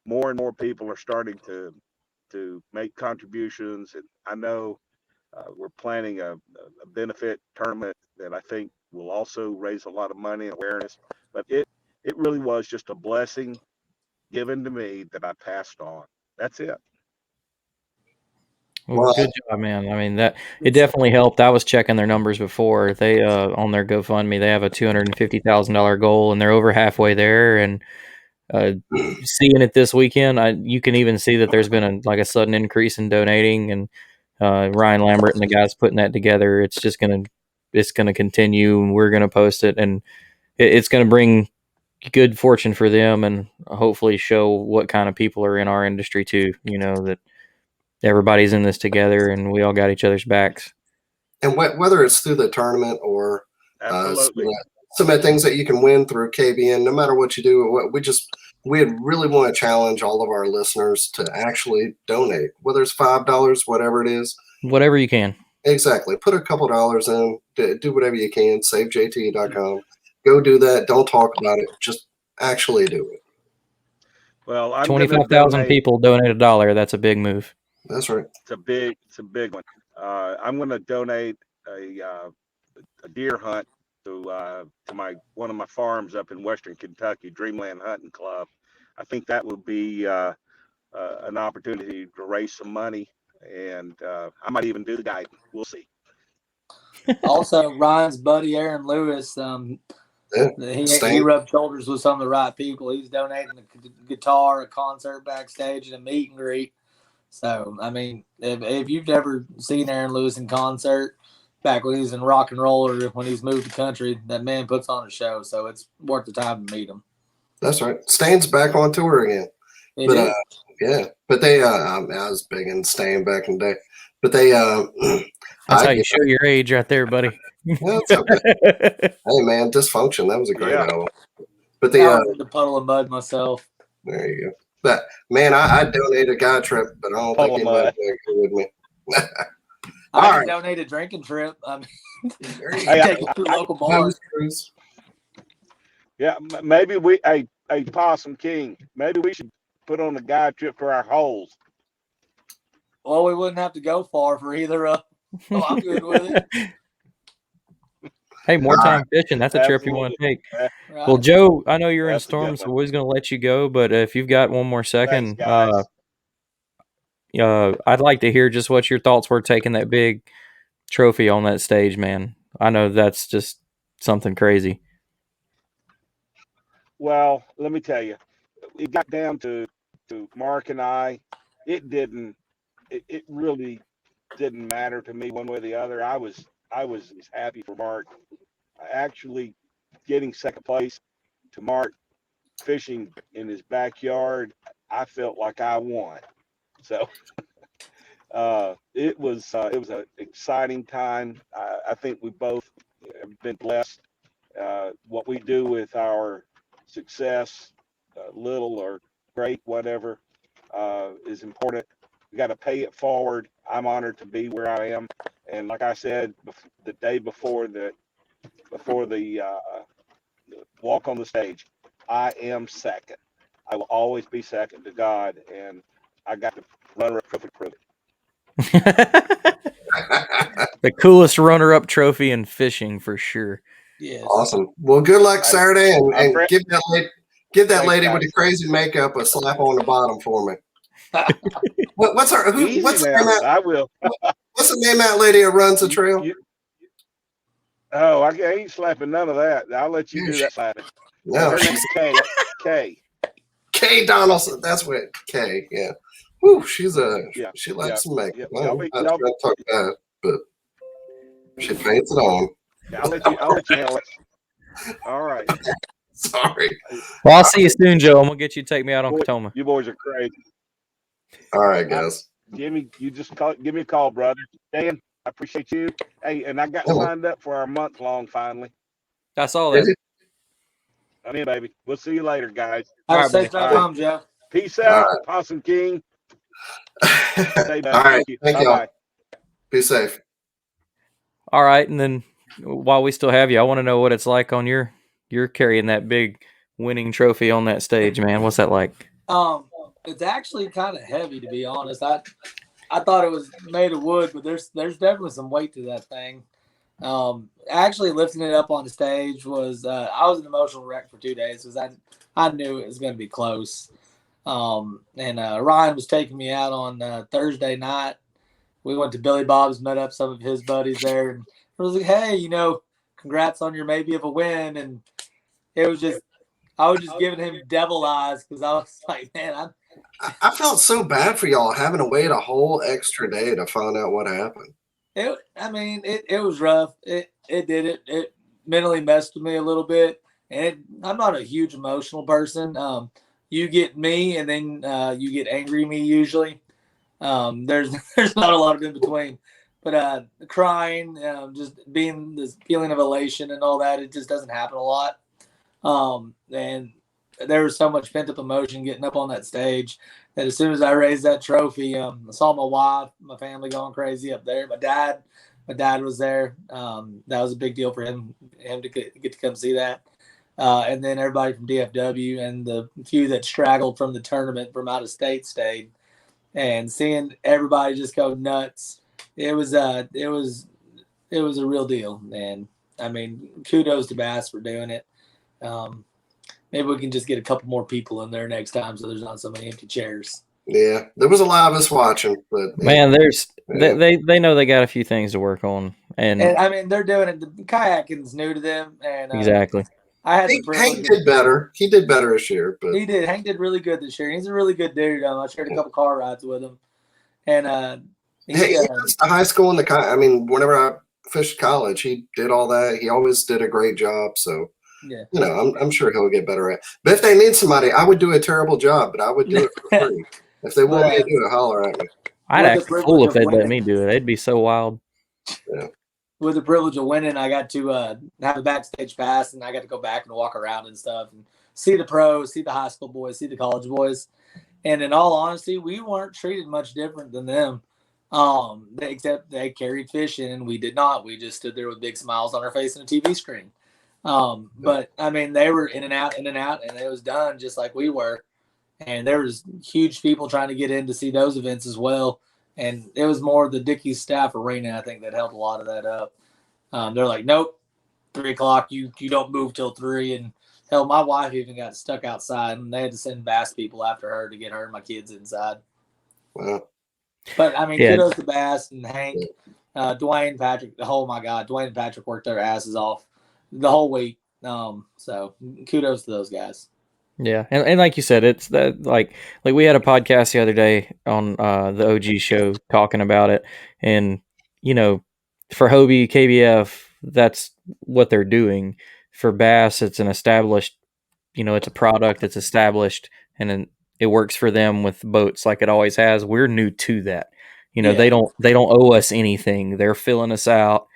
Speaker 7: more and more people are starting to make contributions, and I know we're planning a benefit tournament that I think will also raise a lot of money and awareness. But it really was just a blessing given to me that I passed on. That's it.
Speaker 5: Well, good job, man. I mean, that it definitely helped. I was checking their numbers before. They on their GoFundMe, they have a $250,000 goal, and they're over halfway there. And seeing it this weekend, you can even see that there's been a sudden increase in donating. And Ryan Lambert and the guys putting that together, it's gonna continue, and we're gonna post it, and it's gonna bring good fortune for them, and hopefully show what kind of people are in our industry too. That everybody's in this together, and we all got each other's backs.
Speaker 4: And whether it's through the tournament or submit things that you can win through KBN. No matter what you do, we really want to challenge all of our listeners to actually donate, whether it's $5, whatever it is.
Speaker 5: Whatever you can.
Speaker 4: Exactly. Put a couple dollars in, do whatever you can, savejt.com. Go do that. Don't talk about it. Just actually do it.
Speaker 7: Well, I'm
Speaker 5: 25,000 people donate $1. That's a big move.
Speaker 4: That's right.
Speaker 7: It's a big one. I'm going to donate a deer hunt to one of my farms up in Western Kentucky, Dreamland Hunting Club. I think that will be an opportunity to raise some money, and I might even do the guiding. We'll see.
Speaker 6: Also, Ryan's buddy Aaron Lewis, he rubbed shoulders with some of the right people. He's donating a guitar, a concert backstage, and a meet and greet. So, I mean, if you've never seen Aaron Lewis in concert, back when he was in rock and roll or when he's moved the country, that man puts on a show. So it's worth the time to meet him.
Speaker 4: That's right. Stain's back on tour again. But they I was big in Stain back in the day. But they
Speaker 5: that's how you show your age right there, buddy.
Speaker 4: Well, it's okay. Hey man, Dysfunction, that was a great album. But
Speaker 6: I was in the Puddle of Mud myself.
Speaker 4: There you go. But man, I donated a guy trip, but I don't think anybody would with me.
Speaker 6: I donated a drinking trip. I mean, take it to local bars.
Speaker 7: Yeah, maybe a Possum King. Maybe we should put on a guide trip for our holes.
Speaker 6: Well, we wouldn't have to go far for either of them. I'm good with it.
Speaker 5: Hey, more time fishing. That's a trip you want to take. Right. Well, Joe, I know you're in a storm, so we're going to let you go. But if you've got one more second,
Speaker 7: thanks,
Speaker 5: I'd like to hear just what your thoughts were taking that big trophy on that stage, man. I know that's just something crazy.
Speaker 7: Well, let me tell you, it got down to Mark and I. It really didn't matter to me one way or the other. I was as happy for Mark. Actually getting second place to Mark fishing in his backyard, I felt like I won. So it was an exciting time. I think we both have been blessed. What we do with our success, little or great, whatever, is important. We got to pay it forward. I'm honored to be where I am, and like I said, the day before the walk on the stage, I am second. I will always be second to God, and I got the runner-up trophy to prove it.
Speaker 5: The coolest runner-up trophy in fishing for sure.
Speaker 6: Yes.
Speaker 4: Awesome. Well, good luck Saturday, and give that lady with the crazy makeup a slap on the bottom for me. What's her name?
Speaker 7: I will.
Speaker 4: What's the name of that lady that runs the trail?
Speaker 7: I ain't slapping none of that. I'll let you do that slapping.
Speaker 4: No,
Speaker 7: her name's
Speaker 4: Kay Donaldson. That's what Kay. Yeah. Woo, she likes some makeup.
Speaker 7: Yeah.
Speaker 4: I'm not trying to talk about it, but she paints it on.
Speaker 7: I'll let you handle it. All right.
Speaker 4: Sorry.
Speaker 5: Well, I'll see you soon, Joe. I'm gonna get you to take me out on Katoma.
Speaker 7: You boys are crazy.
Speaker 4: All right, guys.
Speaker 7: Jimmy, you just give me a call, brother. Dan, I appreciate you. Hey, and I got signed up for our month long finally.
Speaker 5: I saw that.
Speaker 7: I'm in, baby. We'll see you later, guys.
Speaker 6: Have a safe drive home, Joe.
Speaker 7: Peace out, Possum King.
Speaker 4: All right. Thank y'all. Be safe.
Speaker 5: All right, and then while we still have you, I want to know what it's like on you're carrying that big winning trophy on that stage, man. What's that like?
Speaker 6: It's actually kind of heavy, to be honest. I thought it was made of wood, but there's definitely some weight to that thing. Actually lifting it up on the stage was I was an emotional wreck for 2 days because I knew it was going to be close. And Ryan was taking me out on Thursday night. We went to Billy Bob's, met up some of his buddies there, and I was like, "Hey, congrats on your maybe of a win." And it was just, I was just giving him devil eyes because I was like, "Man,
Speaker 4: I felt so bad for y'all having to wait a whole extra day to find out what happened."
Speaker 6: It was rough. It mentally messed with me a little bit. And I'm not a huge emotional person. You get me, and then you get angry at me usually. There's not a lot of in between. but crying, just being this feeling of elation and all that, it just doesn't happen a lot. And there was so much pent up emotion getting up on that stage that as soon as I raised that trophy, I saw my wife, my family going crazy up there. My dad was there. That was a big deal for him to get to come see that. And then everybody from DFW and the few that straggled from the tournament from out of state stayed, and seeing everybody just go nuts. It was a real deal. And I mean, kudos to Bass for doing it. Maybe we can just get a couple more people in there next time so there's not so many empty chairs.
Speaker 4: Yeah, there was a lot of us watching, but
Speaker 5: Man, they know they got a few things to work on, and
Speaker 6: I mean they're doing it. The kayaking's new to them, and
Speaker 5: exactly.
Speaker 6: I had
Speaker 4: Hank did better. He did better this year, but
Speaker 6: he did. Hank did really good this year. He's a really good dude. I shared a couple car rides with him, and
Speaker 4: he was the high school and I mean, whenever I fished college, he did all that. He always did a great job. So.
Speaker 6: Yeah.
Speaker 4: You know, I'm sure he'll get better at it. But if they need somebody, I would do a terrible job, but I would do it for free. If they want me to do it, holler at me.
Speaker 5: I'd act a fool if they'd let me do it. They'd be so wild.
Speaker 4: Yeah.
Speaker 6: With the privilege of winning, I got to have a backstage pass, and I got to go back and walk around and stuff and see the pros, see the high school boys, see the college boys. And in all honesty, we weren't treated much different than them, except they carried fish in, and we did not. We just stood there with big smiles on our face and a TV screen. But I mean, they were in and out, and it was done just like we were. And there was huge people trying to get in to see those events as well. And it was more the Dickies staff arena, I think, that helped a lot of that up. They're like, nope, 3:00, you don't move till 3. And hell, my wife even got stuck outside, and they had to send Bass people after her to get her and my kids inside.
Speaker 4: Wow.
Speaker 6: But I mean, kudos to Bass and Hank, Dwayne, Patrick. Oh my God, Dwayne and Patrick worked their asses off the whole week. So kudos to those guys.
Speaker 5: Yeah, and like you said, it's that like we had a podcast the other day on the OG show talking about it, and you know, for Hobie KBF, that's what they're doing. For Bass, it's an established, it's a product that's established, and then it works for them with boats like it always has. We're new to that. They don't owe us anything. They're filling us out.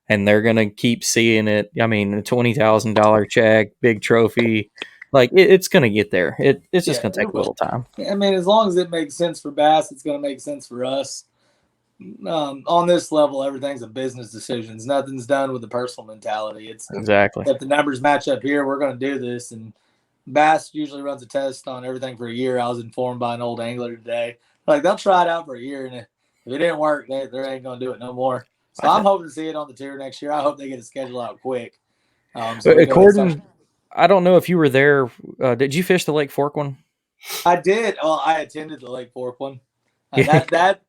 Speaker 5: And they're gonna keep seeing it. I mean, a $20,000 check, big trophy, like it's gonna get there. It's just gonna take a little time.
Speaker 6: I mean, as long as it makes sense for Bass, it's gonna make sense for us. On this level, everything's a business decision. Nothing's done with a personal mentality. It's
Speaker 5: exactly
Speaker 6: if the numbers match up here, we're gonna do this. And Bass usually runs a test on everything for a year. I was informed by an old angler today. Like they'll try it out for a year, and if it didn't work, they ain't gonna do it no more. So I'm hoping to see it on the tour next year. I hope they get a schedule out quick.
Speaker 5: According, I don't know if you were there. Did you fish the Lake Fork one?
Speaker 6: I did. Well, I attended the Lake Fork one. That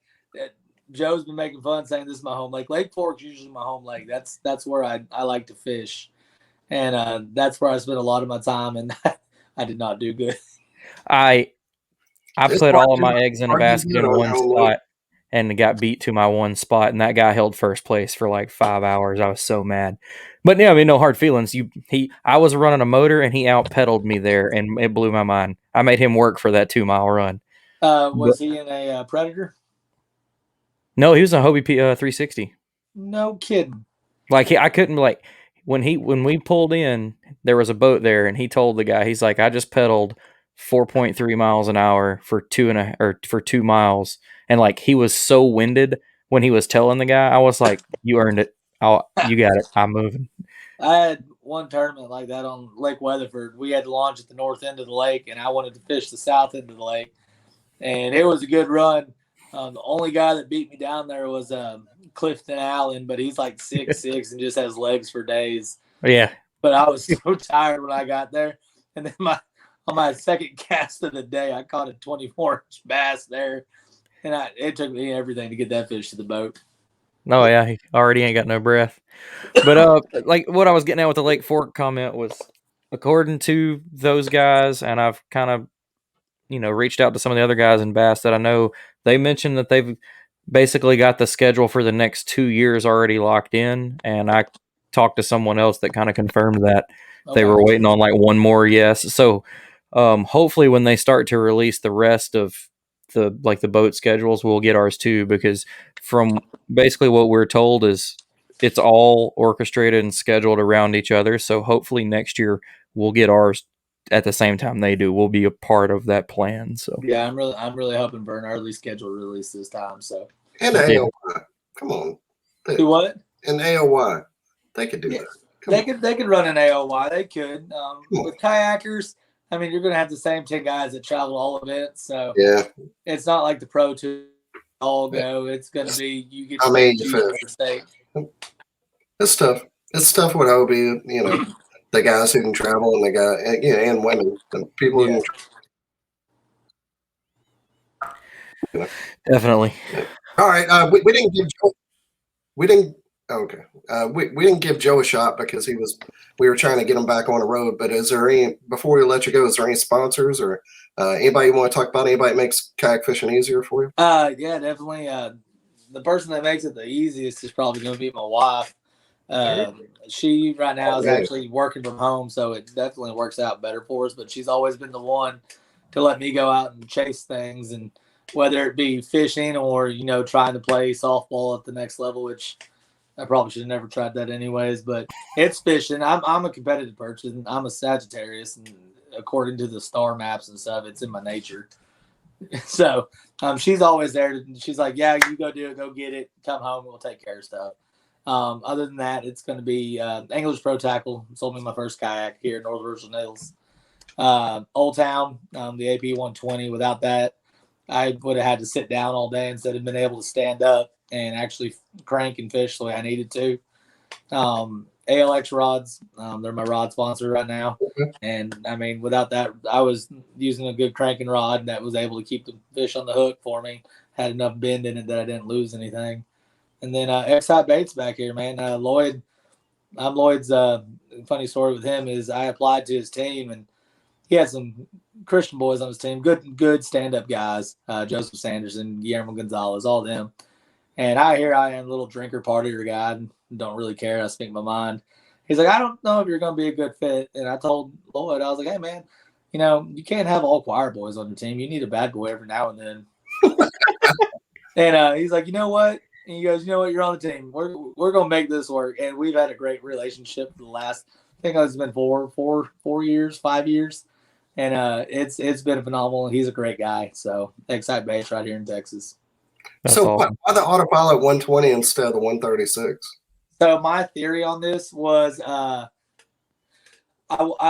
Speaker 6: Joe's been making fun saying this is my home lake. Lake Fork's usually my home lake. That's where I like to fish, and that's where I spent a lot of my time. And I did not do good.
Speaker 5: I put all of my eggs in a basket in one spot. And got beat to my one spot, and that guy held first place for like 5 hours. I was so mad, but yeah, I mean, no hard feelings. I was running a motor, and he out pedaled me there, and it blew my mind. I made him work for that 2 mile run.
Speaker 6: Was he in a Predator?
Speaker 5: No, he was a Hobie 360.
Speaker 6: No kidding.
Speaker 5: Like I couldn't when we pulled in, there was a boat there, and he told the guy, he's like, I just pedaled 4.3 miles an hour for 2 miles. And like he was so winded when he was telling the guy, I was like, "You earned it. You got it. I'm moving."
Speaker 6: I had one tournament like that on Lake Weatherford. We had to launch at the north end of the lake, and I wanted to fish the south end of the lake. And it was a good run. The only guy that beat me down there was Clifton Allen, but he's like 6'6" and just has legs for days.
Speaker 5: Yeah.
Speaker 6: But I was so tired when I got there, and then on my second cast of the day, I caught a 24-inch bass there. And it took me everything to get that fish to the boat.
Speaker 5: Oh, yeah. He already ain't got no breath. But like what I was getting at with the Lake Fork comment was, according to those guys, and I've kind of, reached out to some of the other guys in Bass that I know, they mentioned that they've basically got the schedule for the next 2 years already locked in. And I talked to someone else that kind of confirmed that they were waiting on like one more yes. So hopefully when they start to release the rest of the boat schedules, we'll get ours too, because from basically what we're told is it's all orchestrated and scheduled around each other. So hopefully next year we'll get ours at the same time they do. We'll be a part of that plan. So
Speaker 6: yeah, I'm really hoping for an early schedule release this time. So
Speaker 4: And AOY. Come on.
Speaker 6: do what?
Speaker 4: And AOY. They could do
Speaker 6: Yeah.
Speaker 4: that.
Speaker 6: They could run an AOY. They could. With kayakers, I mean, you're going to have the same 10 guys that travel all events. So
Speaker 4: Yeah.
Speaker 6: it's not like the Pro Tour all go. It's going to be you get.
Speaker 4: I mean,
Speaker 6: state.
Speaker 4: It's tough. It's tough with Hobie, the guys who can travel and the guy, and women, and people who can.
Speaker 5: definitely.
Speaker 4: All right. We didn't give Joe. We didn't. Okay. We didn't give Joe a shot because we were trying to get him back on the road. But is there any, before we let you go, is there any sponsors or anybody you want to talk about? Anybody that makes kayak fishing easier for you?
Speaker 6: Yeah, definitely. The person that makes it the easiest is probably going to be my wife. She right now is actually working from home, so it definitely works out better for us. But she's always been the one to let me go out and chase things, and whether it be fishing or trying to play softball at the next level, which I probably should have never tried that anyways. But it's fishing. I'm a competitive person. I'm a Sagittarius, and according to the star maps and stuff, it's in my nature. So she's always there. She's like, yeah, you go do it, go get it, come home, we'll take care of stuff. Other than that, it's going to be English Pro Tackle. Sold me my first kayak here in North Virgin Hills. Old Town, the AP 120. Without that, I would have had to sit down all day instead of being able to stand up and actually crank and fish the way I needed to. ALX rods, they're my rod sponsor right now. And I mean, without that, I was using a good cranking rod that was able to keep the fish on the hook for me. Had enough bend in it that I didn't lose anything. And then Excite Baits back here, man. Lloyd's funny story with him is I applied to his team, and he had some Christian boys on his team, good stand-up guys, Joseph Sanderson, Guillermo Gonzalez, all them. And I am, a little drinker partier guy, and don't really care. I speak my mind. He's like, I don't know if you're going to be a good fit. And I told Lloyd, I was like, hey, man, you can't have all choir boys on your team. You need a bad boy every now and then. And he's like, you know what? And he goes, you know what? You're on the team. We're going to make this work. And we've had a great relationship for the last, I think it's been 4 years, 5 years. And it's been phenomenal. He's a great guy. So Excite Bass right here in Texas.
Speaker 5: That's
Speaker 4: so
Speaker 5: awesome.
Speaker 4: why the autopilot 120 instead of the 136?
Speaker 6: So my theory on this was I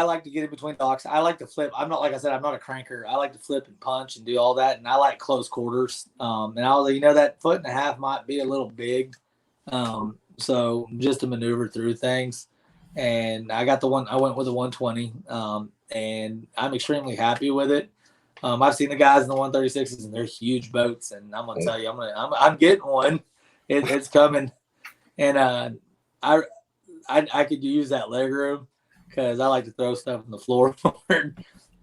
Speaker 6: like to get in between docks. I like to flip. I'm not, like I said, I'm not a cranker. I like to flip and punch and do all that. And I like close quarters. And I was like, that 1.5 feet might be a little big. So just to maneuver through things. And I went with the 120. And I'm extremely happy with it. I've seen the guys in the 136s, and they're huge boats. And I'm gonna tell you, I'm getting one. It's coming, and I could use that leg room because I like to throw stuff on the floor.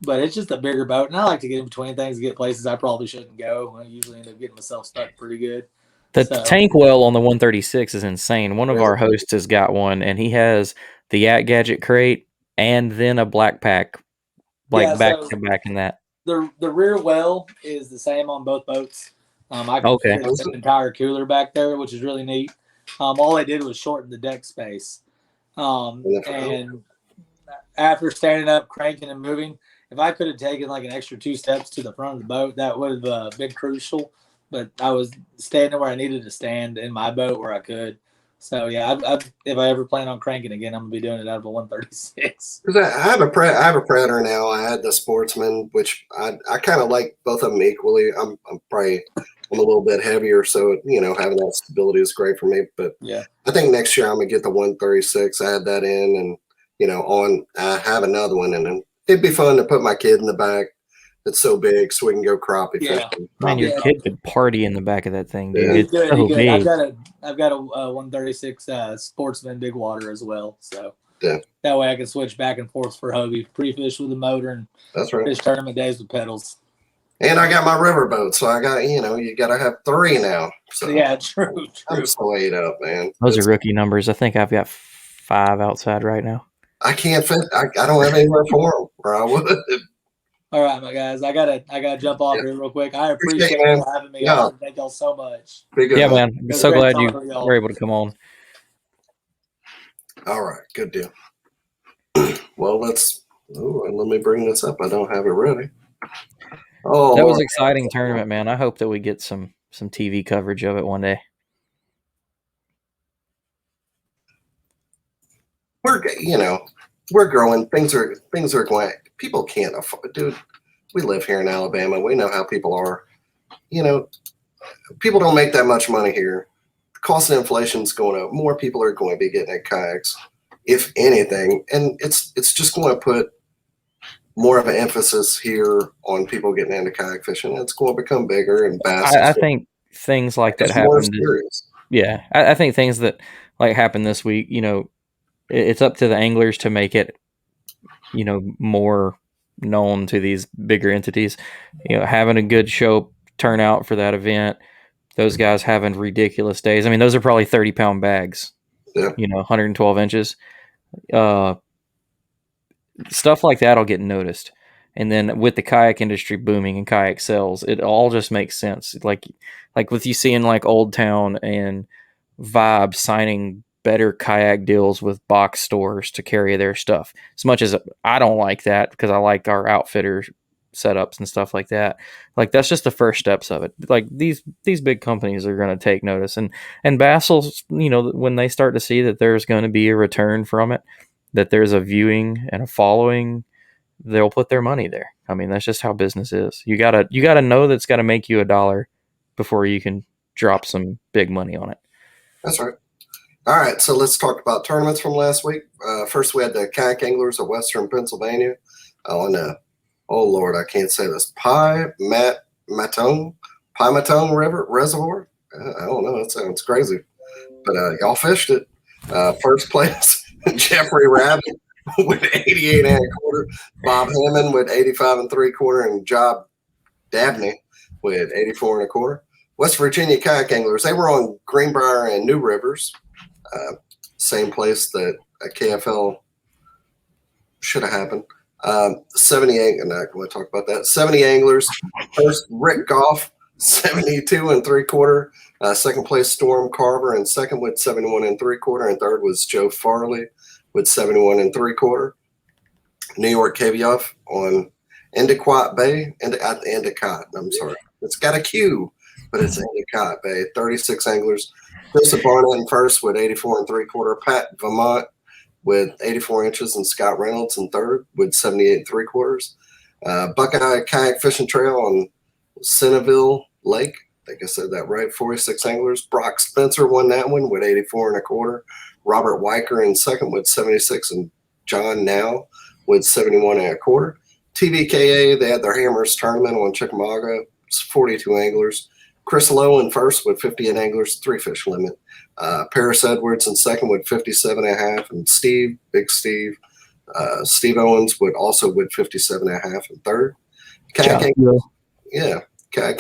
Speaker 6: But it's just a bigger boat, and I like to get in between things and get places I probably shouldn't go. I usually end up getting myself stuck pretty good.
Speaker 5: The tank well on the 136 is insane. One of our hosts has got one, and he has the Yak Gadget crate and then a black pack, back to back in that.
Speaker 6: The rear well is the same on both boats. I can fit an entire cooler back there, which is really neat. All I did was shorten the deck space. And after standing up, cranking, and moving, if I could have taken like an extra 2 steps to the front of the boat, that would have been crucial. But I was standing where I needed to stand in my boat where I could. So yeah, if I ever plan on cranking again, I'm gonna be doing it out of a 136.
Speaker 4: I have a Predator now. I had the Sportsman, which I kind of like both of them equally. I'm a little bit heavier, so having that stability is great for me. But
Speaker 6: yeah,
Speaker 4: I think next year I'm gonna get the 136. Add that in, and I have another one, and then it'd be fun to put my kid in the back. It's so big, so we can go crappie fishing.
Speaker 5: Man, your kid could party in the back of that thing, dude.
Speaker 6: Yeah.
Speaker 5: It's so big.
Speaker 6: I've got a 136 Sportsman big water as well, so
Speaker 4: that
Speaker 6: way I can switch back and forth for Hobie, pre-fish with a motor, and
Speaker 4: that's right.
Speaker 6: Fish tournament days with pedals.
Speaker 4: And I got my riverboat, so I got you got to have 3 now. So
Speaker 6: yeah, true.
Speaker 4: I'm so ate up, man.
Speaker 5: Those are rookie numbers. I think I've got 5 outside right now.
Speaker 4: I can't fit. I don't have anywhere for them, or I would.
Speaker 6: All right, my guys. I gotta jump off here real quick. I appreciate
Speaker 4: it, man.
Speaker 6: you having me
Speaker 4: Yeah.
Speaker 6: on. Thank y'all so much.
Speaker 4: Be good,
Speaker 5: Yeah,
Speaker 4: man.
Speaker 5: man. I'm
Speaker 6: was
Speaker 5: so
Speaker 6: great
Speaker 5: glad
Speaker 6: talking
Speaker 5: you
Speaker 6: with y'all.
Speaker 5: were able to come on.
Speaker 4: All right, good deal. Well, let me bring this up. I don't have it ready. Oh,
Speaker 5: That was
Speaker 4: Lord.
Speaker 5: an exciting tournament, man. I hope that we get some TV coverage of it one day.
Speaker 4: We're growing. Things are going. People can't afford, dude. We live here in Alabama. We know how people are. People don't make that much money here. The cost of inflation's going up. More people are going to be getting at kayaks, if anything, and it's just going to put more of an emphasis here on people getting into kayak fishing. It's going to become bigger, and bass.
Speaker 5: I think things like that happened. Yeah, I think things that like happened this week. It's up to the anglers to make it, more known to these bigger entities. Having a good show turnout for that event. Those guys having ridiculous days. I mean, those are probably 30-pound bags.
Speaker 4: Yeah.
Speaker 5: 112 inches. Stuff like that'll get noticed. And then with the kayak industry booming and kayak sales, it all just makes sense. Like with you seeing like Old Town and Vibe signing better kayak deals with box stores to carry their stuff. As much as I don't like that because I like our outfitter setups and stuff like that. Like that's just the first steps of it. Like these big companies are going to take notice, and Bassels, when they start to see that there's going to be a return from it, that there's a viewing and a following, they'll put their money there. I mean, that's just how business is. You gotta know that's got to make you $1 before you can drop some big money on it.
Speaker 4: That's right. All right, so let's talk about tournaments from last week. First, we had the Kayak Anglers of Western Pennsylvania on oh Lord, I can't say this. Matone River Reservoir. I don't know. That sounds crazy, but y'all fished it. First place, Jeffrey Rabbit with 88 and a quarter, Bob Hammond with 85 and 3/4, and Job Dabney with 84 and a quarter. West Virginia Kayak Anglers, they were on Greenbrier and New Rivers, same place that a KFL should have happened. 78, and I want to talk about that. 70 anglers. First, Rick Goff, 72 and 3/4. Second place, Storm Carver, and second with 71 and 3/4. And third was Joe Farley with 71 and 3/4. New York KBF on Endicott Bay, Endicott. I'm sorry, it's got a Q, but it's Endicott Bay. 36 anglers. Joseph Barnett in first with 84 and 3/4. Pat Vermont with 84 inches, and Scott Reynolds in third with 78 and 3/4. Buckeye Kayak Fishing Trail on Centerville Lake. I think I said that right. 46 anglers. Brock Spencer won that one with 84 and a quarter. Robert Weicker in second with 76, and John Now with 71 and a quarter. TVKA, they had their Hammers tournament on Chickamauga. It's 42 anglers. Chris Lowe in first with 58 anglers, 3 fish limit. Paris Edwards in second with 57 and a half, and Big Steve Owens with 57 and a half in third. Kayak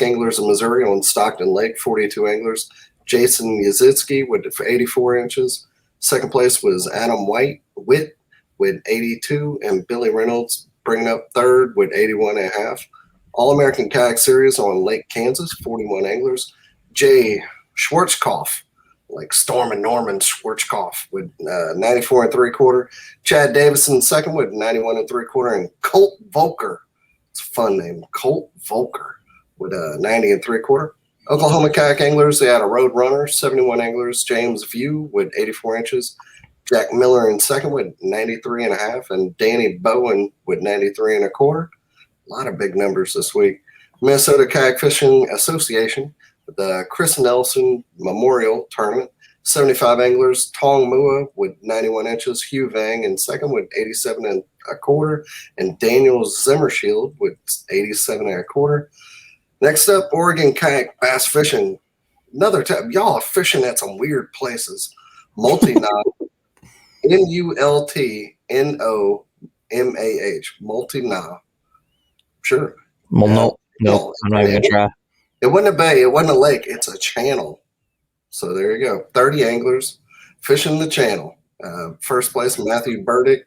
Speaker 4: Anglers in Missouri on Stockton Lake, 42 anglers. Jason Yazitsky with 84 inches. Second place was Adam Witt with 82, and Billy Reynolds bringing up third with 81 and a half. All-American Kayak Series on Lake Kansas, 41 anglers. Jay Schwarzkopf, like Storm and Norman Schwarzkopf with 94 and 3/4. Chad Davison second with 91 and 3/4, and Colt Volker, it's a fun name, Colt Volker with 90 and 3/4. Oklahoma Kayak Anglers, they had a Road Runner, 71 anglers. James View with 84 inches. Jack Miller in second with 93 and a half, and Danny Bowen with 93 and a quarter. A lot of big numbers this week. Minnesota Kayak Fishing Association, the Chris Nelson Memorial Tournament, 75 anglers. Tong Mua with 91 inches. Hugh Vang in second with 87 and a quarter, and Daniel Zimmershield with 87 and a quarter. Next up, Oregon Kayak Bass Fishing. Another time, y'all are fishing at some weird places. Multi-knot, Multnomah. Multi-knot. Sure.
Speaker 5: Well, no, I'm not even going to try.
Speaker 4: It wasn't a bay. It wasn't a lake. It's a channel. So there you go. 30 anglers fishing the channel. First place, Matthew Burdick,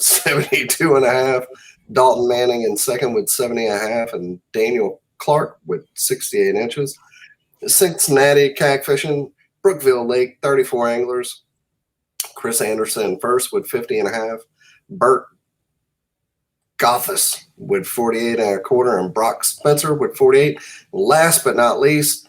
Speaker 4: 72 and a half. Dalton Manning in second with 70.5, and Daniel Clark with 68 inches. Cincinnati Kayak Fishing, Brookville Lake, 34 anglers. Chris Anderson first with 50.5. Bert Gothis with 48.25, and Brock Spencer with 48. Last but not least,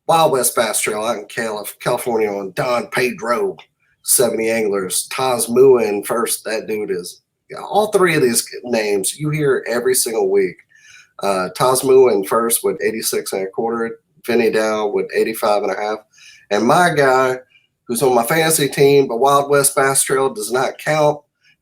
Speaker 4: Wild West Bass Trail out in California on Don Pedro, 70 anglers. Taz Mua first. That dude is, all three of these names you hear every single week. Taz Mua first with 86.25. Vinny Dow with 85.5. And my guy, who's on my fantasy team, but Wild West Bass Trail does not count,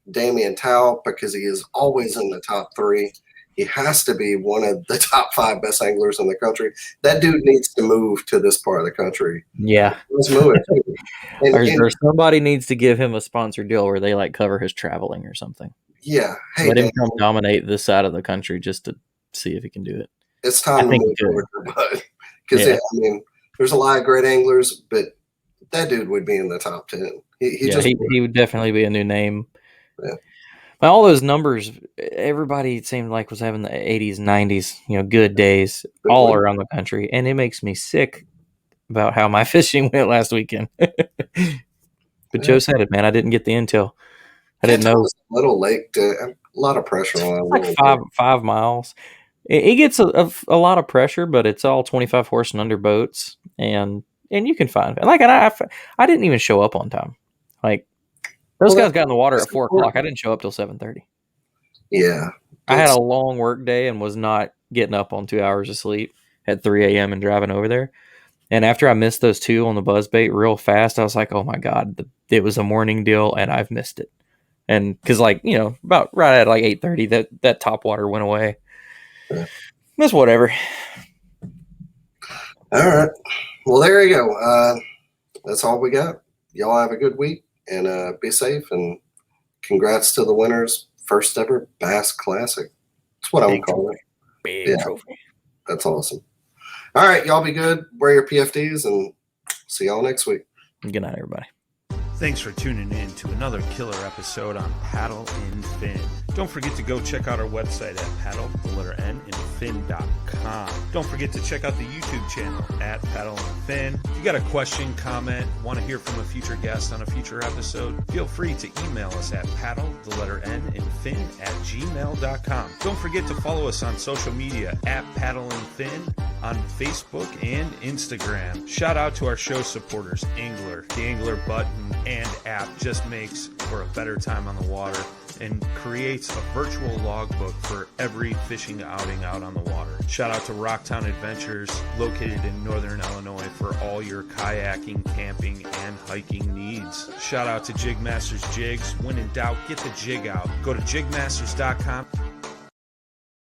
Speaker 4: Damian Tao, because he is always in the top 3. He has to be one of the top 5 best anglers in the country. That dude needs to move to this part of the country.
Speaker 5: Yeah.
Speaker 4: Let's move it.
Speaker 5: Or somebody needs to give him a sponsored deal where they like cover his traveling or something.
Speaker 4: Yeah. Hey,
Speaker 5: let him come dominate this side of the country just to see if he can do it.
Speaker 4: It's time to move over to Bud. Because, I mean, there's a lot of great anglers, but that dude would be in the top 10. He
Speaker 5: would definitely be a new name.
Speaker 4: Yeah.
Speaker 5: But all those numbers, everybody it seemed like was having the 80s, 90s, good days all around the country. And it makes me sick about how my fishing went last weekend. But Joe said it, man. I didn't get the intel. I didn't know.
Speaker 4: Little lake, a lot of pressure on it.
Speaker 5: Like 5 miles. It gets a lot of pressure, but it's all 25 horse and under boats, and you can find it. Like, and I didn't even show up on time. Like, those guys got in the water at 4 o'clock. I didn't show up till 7:30.
Speaker 4: Yeah,
Speaker 5: I had a long work day and was not getting up on 2 hours of sleep at 3 a.m. and driving over there. And after I missed those 2 on the buzzbait real fast, I was like, oh my god, it was a morning deal, and I've missed it. And because about right at like 8:30, that top water went away. That's whatever.
Speaker 4: All right. Well, there you go. That's all we got. Y'all have a good week and be safe. And congrats to the winners. First ever Bass Classic. That's what I'm calling it.
Speaker 5: Big trophy.
Speaker 4: That's awesome. All right. Y'all be good. Wear your PFDs and see y'all next week.
Speaker 5: Good night, everybody.
Speaker 1: Thanks for tuning in to another killer episode on Paddle and Fin. Don't forget to go check out our website at paddle_and_fin.com. Don't forget to check out the YouTube channel at Paddle and Fin. If you got a question, comment, want to hear from a future guest on a future episode, feel free to email us at paddle_and_fin@gmail.com. Don't forget to follow us on social media at Paddle and Fin on Facebook and Instagram. Shout out to our show supporters, Angler. The Angler button and app just makes for a better time on the water and creates a virtual logbook for every fishing outing out on the water. Shout out to Rocktown Adventures, located in Northern Illinois, for all your kayaking, camping, and hiking needs. Shout out to Jig Masters Jigs. When in doubt, get the jig out. Go to jigmasters.com